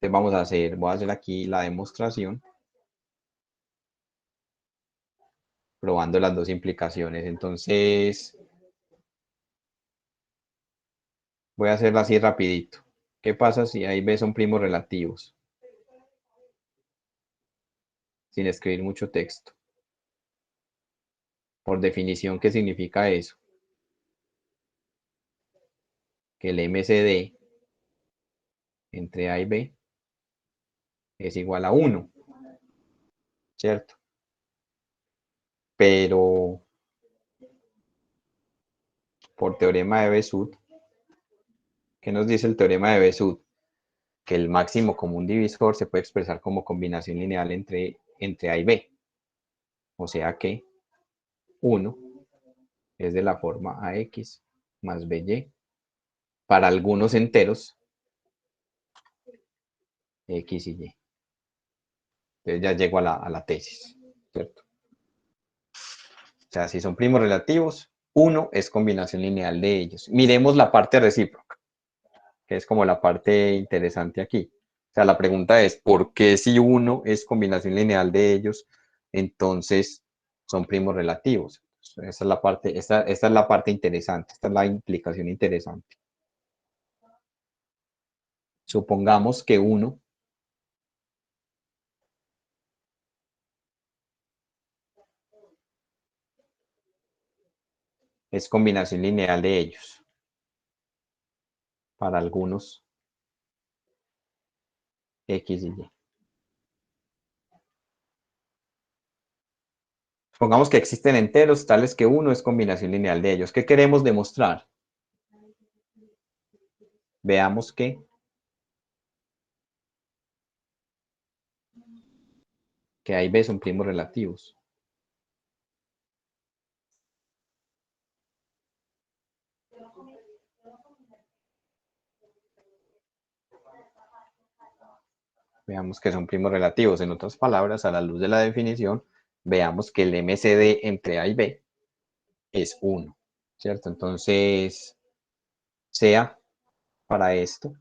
entonces voy a hacer aquí la demostración probando las dos implicaciones. Entonces, voy a hacerla así rapidito. ¿Qué pasa si A y B son primos relativos? Sin escribir mucho texto. Por definición, ¿qué significa eso? Que el MCD entre A y B es igual a 1, ¿cierto? Pero por teorema de Besut, ¿qué nos dice el teorema de Besut? Que el máximo común divisor se puede expresar como combinación lineal entre A y B. O sea que 1 es de la forma AX más BY para algunos enteros X y Y. Entonces ya llego a la tesis, ¿cierto? O sea, si son primos relativos, 1 es combinación lineal de ellos. Miremos la parte recíproca, que es como la parte interesante aquí. O sea, la pregunta es, ¿por qué si 1 es combinación lineal de ellos, entonces son primos relativos? Esa es la parte, esta es la parte interesante, esta es la implicación interesante. Supongamos que 1 es combinación lineal de ellos. Para algunos X y Y. Supongamos que existen enteros tales que 1 es combinación lineal de ellos. ¿Qué queremos demostrar? Veamos que A y B son primos relativos. Veamos que son primos relativos. En otras palabras, a la luz de la definición, veamos que el MCD entre A y B es 1, ¿cierto? Entonces, sea para esto,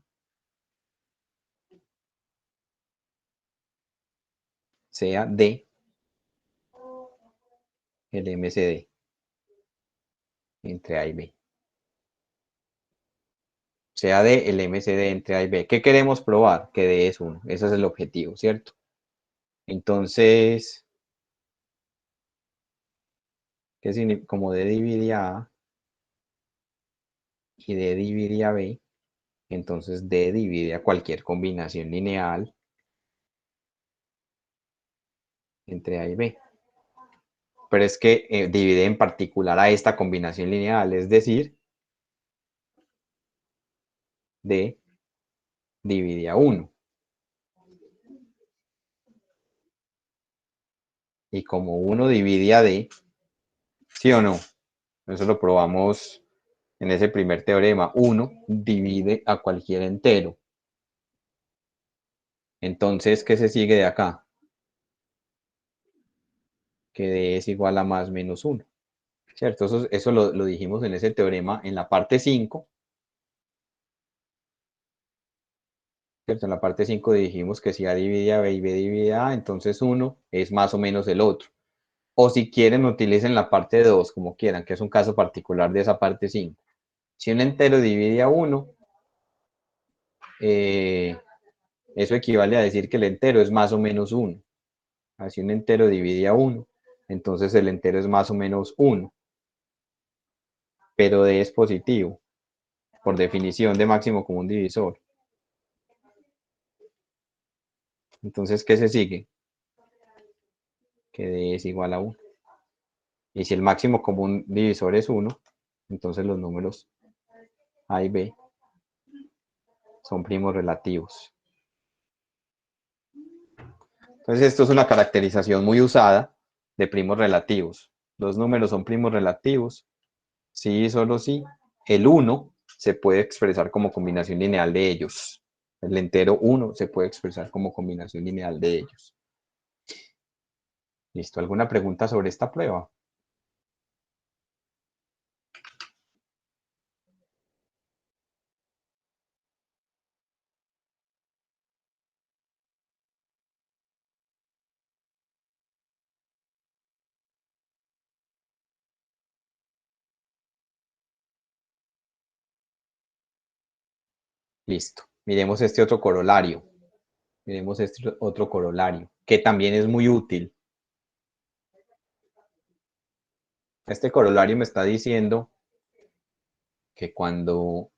sea D el MCD entre A y B. Sea D el MCD entre A y B. ¿Qué queremos probar? Que D es 1. Ese es el objetivo, ¿cierto? Entonces, ¿qué significa? Como D divide a A y D divide a B, entonces D divide a cualquier combinación lineal entre A y B. Pero es que divide en particular a esta combinación lineal, es decir, D divide a 1. Y como 1 divide a D, ¿sí o no? Eso lo probamos en ese primer teorema. 1 divide a cualquier entero. Entonces, ¿qué se sigue de acá? Que D es igual a más menos 1. ¿Cierto? Eso lo dijimos en ese teorema en la parte 5. ¿Cierto? En la parte 5 dijimos que si A divide a B y B divide a A, entonces 1 es más o menos el otro. O si quieren, utilicen la parte 2, como quieran, que es un caso particular de esa parte 5. Si un entero divide a 1, eso equivale a decir que el entero es más o menos 1. Si un entero divide a 1, entonces el entero es más o menos 1. Pero D es positivo, por definición de máximo común divisor. Entonces, ¿qué se sigue? Que D es igual a 1. Y si el máximo común divisor es 1, entonces los números A y B son primos relativos. Entonces, esto es una caracterización muy usada de primos relativos. Los números son primos relativos. Sí y solo sí. El 1 se puede expresar como combinación lineal de ellos. El entero 1 se puede expresar como combinación lineal de ellos. ¿Listo? ¿Alguna pregunta sobre esta prueba? Listo. Miremos este otro corolario. Miremos este otro corolario, que también es muy útil. Este corolario me está diciendo que cuando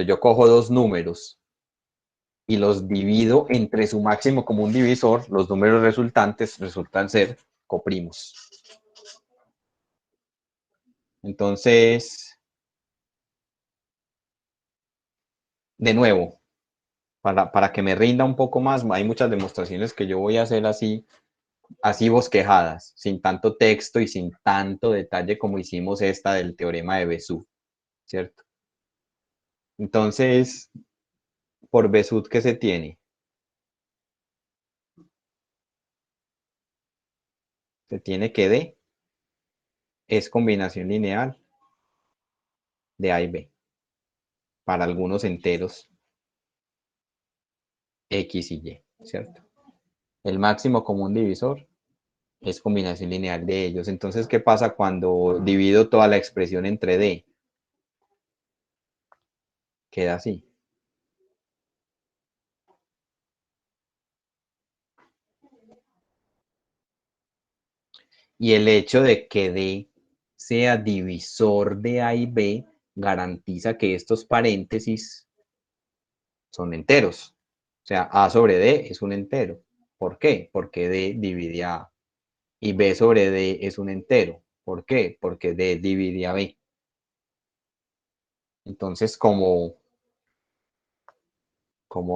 yo cojo dos números y los divido entre su máximo común divisor, los números resultantes resultan ser coprimos. Entonces, de nuevo, para que me rinda un poco más, hay muchas demostraciones que yo voy a hacer así bosquejadas, sin tanto texto y sin tanto detalle como hicimos esta del teorema de Besud, ¿cierto? Entonces, por Besud, ¿qué se tiene? Se tiene que D es combinación lineal de A y B para algunos enteros X y Y, ¿cierto? El máximo común divisor es combinación lineal de ellos. Entonces, ¿qué pasa cuando divido toda la expresión entre D? Queda así. Y el hecho de que D sea divisor de A y B garantiza que estos paréntesis son enteros. O sea, A sobre D es un entero. ¿Por qué? Porque D divide a A. Y B sobre D es un entero. ¿Por qué? Porque D divide a B. Entonces, como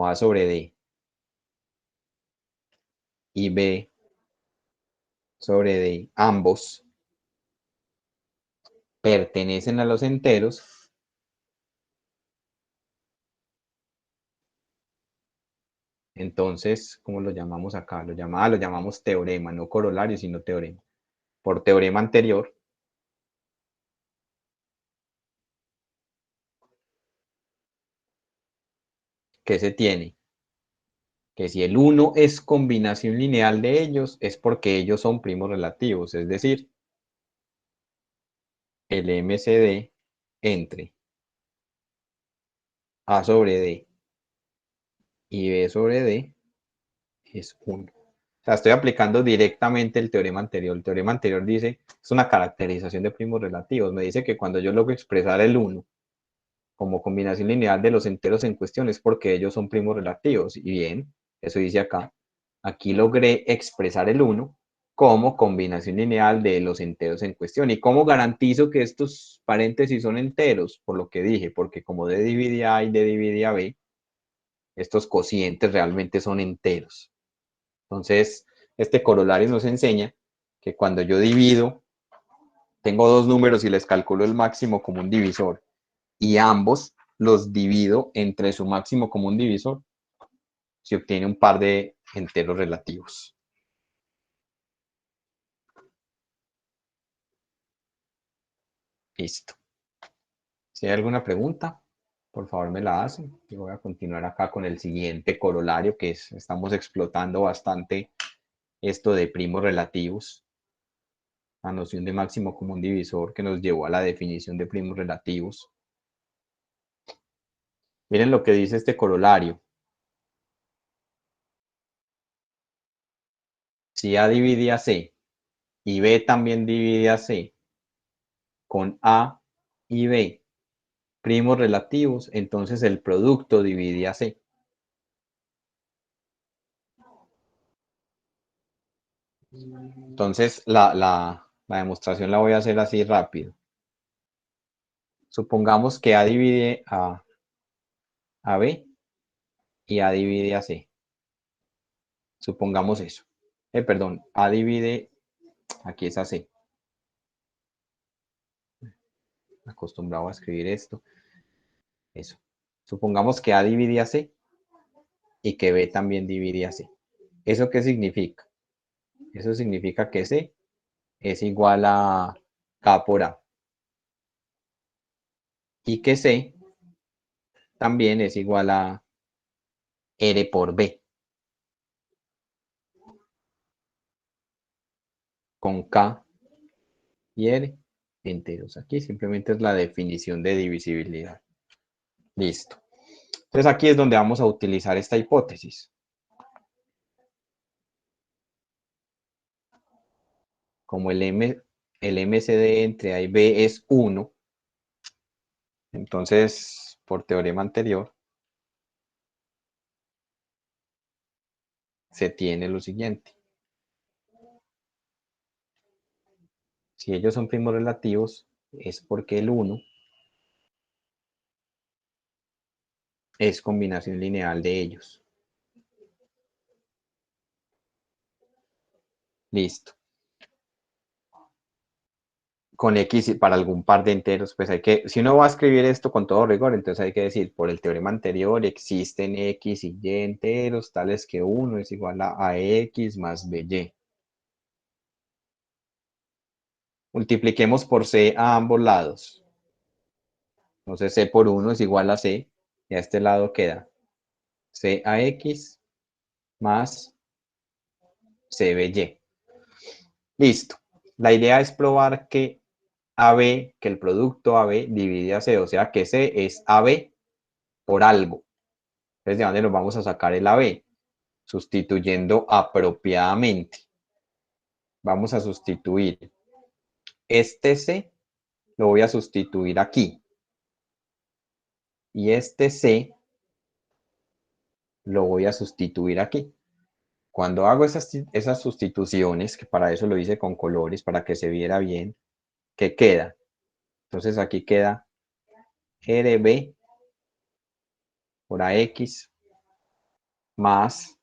A sobre D y B sobre D, ambos pertenecen a los enteros, entonces, ¿cómo lo llamamos acá? Lo llamamos teorema, no corolario, sino teorema. Por teorema anterior, ¿qué se tiene? Que si el 1 es combinación lineal de ellos, es porque ellos son primos relativos, es decir, el MCD entre A sobre D y B sobre D es 1. O sea, estoy aplicando directamente el teorema anterior. El teorema anterior dice, es una caracterización de primos relativos. Me dice que cuando yo logro expresar el 1 como combinación lineal de los enteros en cuestión es porque ellos son primos relativos. Y bien, eso dice acá. Aquí logré expresar el 1 como combinación lineal de los enteros en cuestión. ¿Y cómo garantizo que estos paréntesis son enteros? Por lo que dije, porque como D divide A y D divide a B, estos cocientes realmente son enteros. Entonces, este corolario nos enseña que cuando yo divido, tengo dos números y les calculo el máximo común divisor y ambos los divido entre su máximo común divisor, se obtiene un par de enteros relativos. Listo. Si hay alguna pregunta, por favor me la hacen. Yo voy a continuar acá con el siguiente corolario, que es, estamos explotando bastante esto de primos relativos, la noción de máximo común divisor que nos llevó a la definición de primos relativos. Miren lo que dice este corolario. Si A divide a C y B también divide a C con A y B primos relativos, entonces el producto divide a C. Entonces la demostración la voy a hacer así rápido. Supongamos que A divide a B y A divide a C. Supongamos eso. Perdón, A divide, aquí es a C. Acostumbrado a escribir esto. Eso. Supongamos que A divide a C y que B también divide a C. ¿Eso qué significa? Eso significa que C es igual a K por A. Y que C también es igual a R por B. Con K y R enteros. Aquí simplemente es la definición de divisibilidad. Listo. Entonces aquí es donde vamos a utilizar esta hipótesis. Como el MCD entre A y B es 1, entonces, por teorema anterior, se tiene lo siguiente. Si ellos son primos relativos, es porque el 1 es combinación lineal de ellos. Listo. Con X para algún par de enteros, pues hay que, si uno va a escribir esto con todo rigor, entonces hay que decir, por el teorema anterior existen X y Y enteros, tales que 1 es igual a AX más BY. multipliquemos por C a ambos lados. Entonces C por 1 es igual a C, y a este lado queda CAX más CBY. Listo. La idea es probar que AB, que el producto AB divide a C, o sea que C es AB por algo. Entonces, ¿de dónde nos vamos a sacar el AB? Sustituyendo apropiadamente. Vamos a sustituir este C, lo voy a sustituir aquí. Y este C lo voy a sustituir aquí. Cuando hago esas sustituciones, que para eso lo hice con colores, para que se viera bien, ¿qué queda? Entonces aquí queda RB por AX más,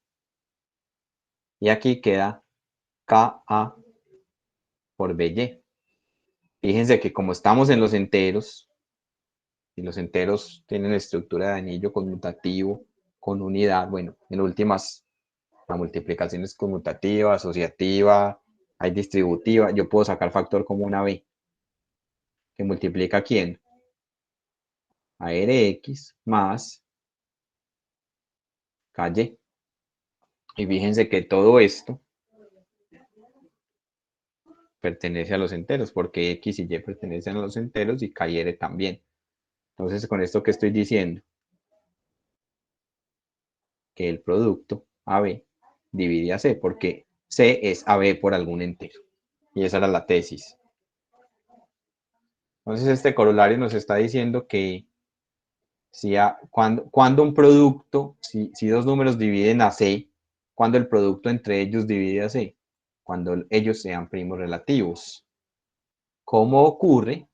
y aquí queda KA por BY. Fíjense que como estamos en los enteros, y los enteros tienen estructura de anillo conmutativo, con unidad, bueno, en últimas, la multiplicación es conmutativa, asociativa, hay distributiva, yo puedo sacar factor como una B, que multiplica ¿a quién? A Rx más KY. Y fíjense que todo esto pertenece a los enteros, porque X y Y pertenecen a los enteros y K y R también. Entonces, con esto que estoy diciendo, que el producto AB divide a C, porque C es AB por algún entero. Y esa era la tesis. Entonces, este corolario nos está diciendo que cuando un producto, si dos números dividen a C, cuando el producto entre ellos divide a C, cuando ellos sean primos relativos. ¿Cómo ocurre?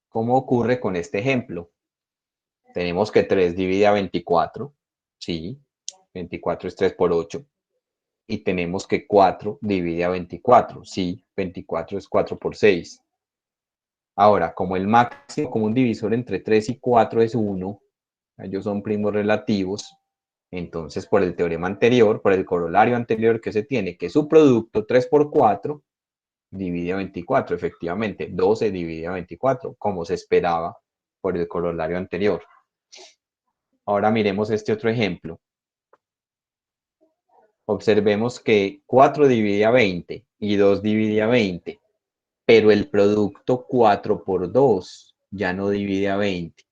¿Cómo ocurre con este ejemplo? Tenemos que 3 divide a 24, sí, 24 es 3 por 8. Y tenemos que 4 divide a 24, sí, 24 es 4 por 6. Ahora, como el máximo común divisor entre 3 y 4 es 1, ellos son primos relativos, entonces por el teorema anterior, por el corolario anterior que se tiene, que su producto 3 por 4 divide a 24, efectivamente, 12 divide a 24, como se esperaba por el corolario anterior. Ahora miremos este otro ejemplo. Observemos que 4 divide a 20 y 2 divide a 20, pero el producto 4 por 2 ya no divide a 20.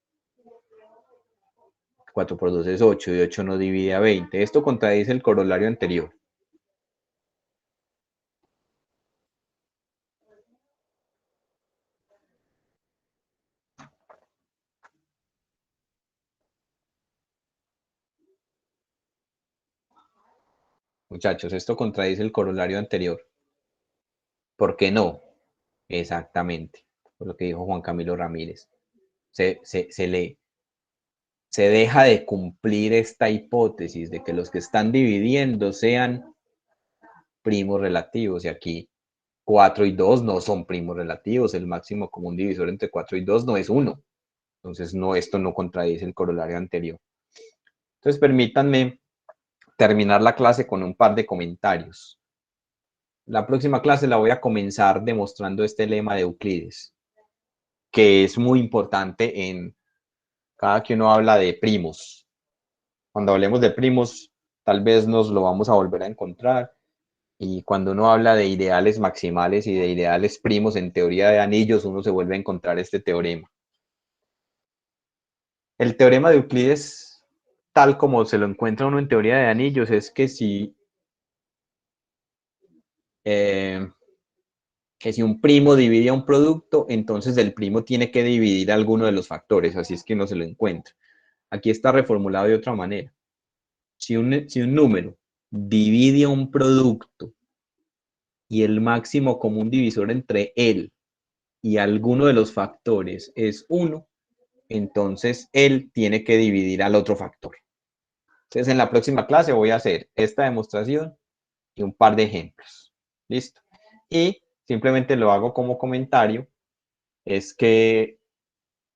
4 por 2 es 8 y 8 no divide a 20. Esto contradice el corolario anterior. Muchachos, esto contradice el corolario anterior. ¿Por qué no? Exactamente, por lo que dijo Juan Camilo Ramírez. Se deja de cumplir esta hipótesis de que los que están dividiendo sean primos relativos. Y aquí 4 y 2 no son primos relativos. El máximo común divisor entre 4 y 2 no es 1. Entonces, no, esto no contradice el corolario anterior. Entonces, permítanme terminar la clase con un par de comentarios. La próxima clase la voy a comenzar demostrando este lema de Euclides, que es muy importante en cada que uno habla de primos. Cuando hablemos de primos, tal vez nos lo vamos a volver a encontrar. Y cuando uno habla de ideales maximales y de ideales primos en teoría de anillos, uno se vuelve a encontrar este teorema. El teorema de Euclides, tal como se lo encuentra uno en teoría de anillos, es que si un primo divide a un producto, entonces el primo tiene que dividir alguno de los factores, así es que no se lo encuentra. Aquí está reformulado de otra manera. Si un número divide a un producto y el máximo común divisor entre él y alguno de los factores es 1, entonces él tiene que dividir al otro factor. Entonces en la próxima clase voy a hacer esta demostración y un par de ejemplos. ¿Listo? Y simplemente lo hago como comentario, es que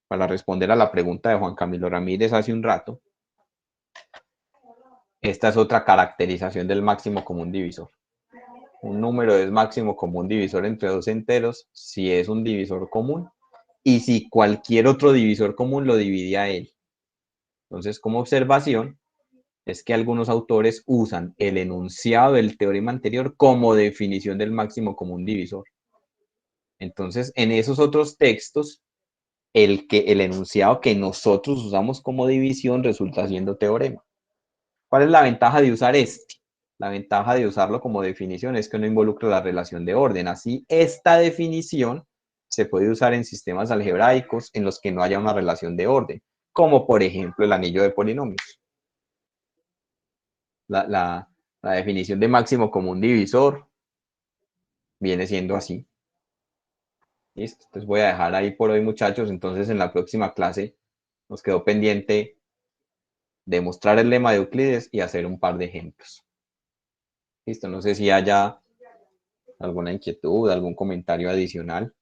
para responder a la pregunta de Juan Camilo Ramírez hace un rato, esta es otra caracterización del máximo común divisor. un número es máximo común divisor entre dos enteros si es un divisor común y si cualquier otro divisor común lo divide a él. Entonces, como observación, es que algunos autores usan el enunciado del teorema anterior como definición del máximo común divisor. Entonces, en esos otros textos, el enunciado que nosotros usamos como división resulta siendo teorema. ¿Cuál es la ventaja de usar este? La ventaja de usarlo como definición es que no involucra la relación de orden. Así, esta definición se puede usar en sistemas algebraicos en los que no haya una relación de orden, como por ejemplo el anillo de polinomios. La definición de máximo común divisor viene siendo así. Listo, entonces voy a dejar ahí por hoy, muchachos. Entonces en la próxima clase nos quedó pendiente demostrar el lema de Euclides y hacer un par de ejemplos. Listo, no sé si haya alguna inquietud, algún comentario adicional.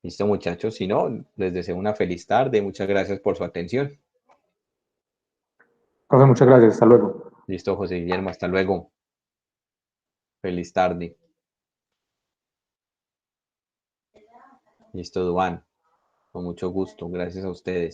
Listo, muchachos. Si no, les deseo una feliz tarde. Muchas gracias por su atención. Profe, muchas gracias. Hasta luego. Listo, José Guillermo. Hasta luego. Feliz tarde. Listo, Duan. Con mucho gusto. Gracias a ustedes.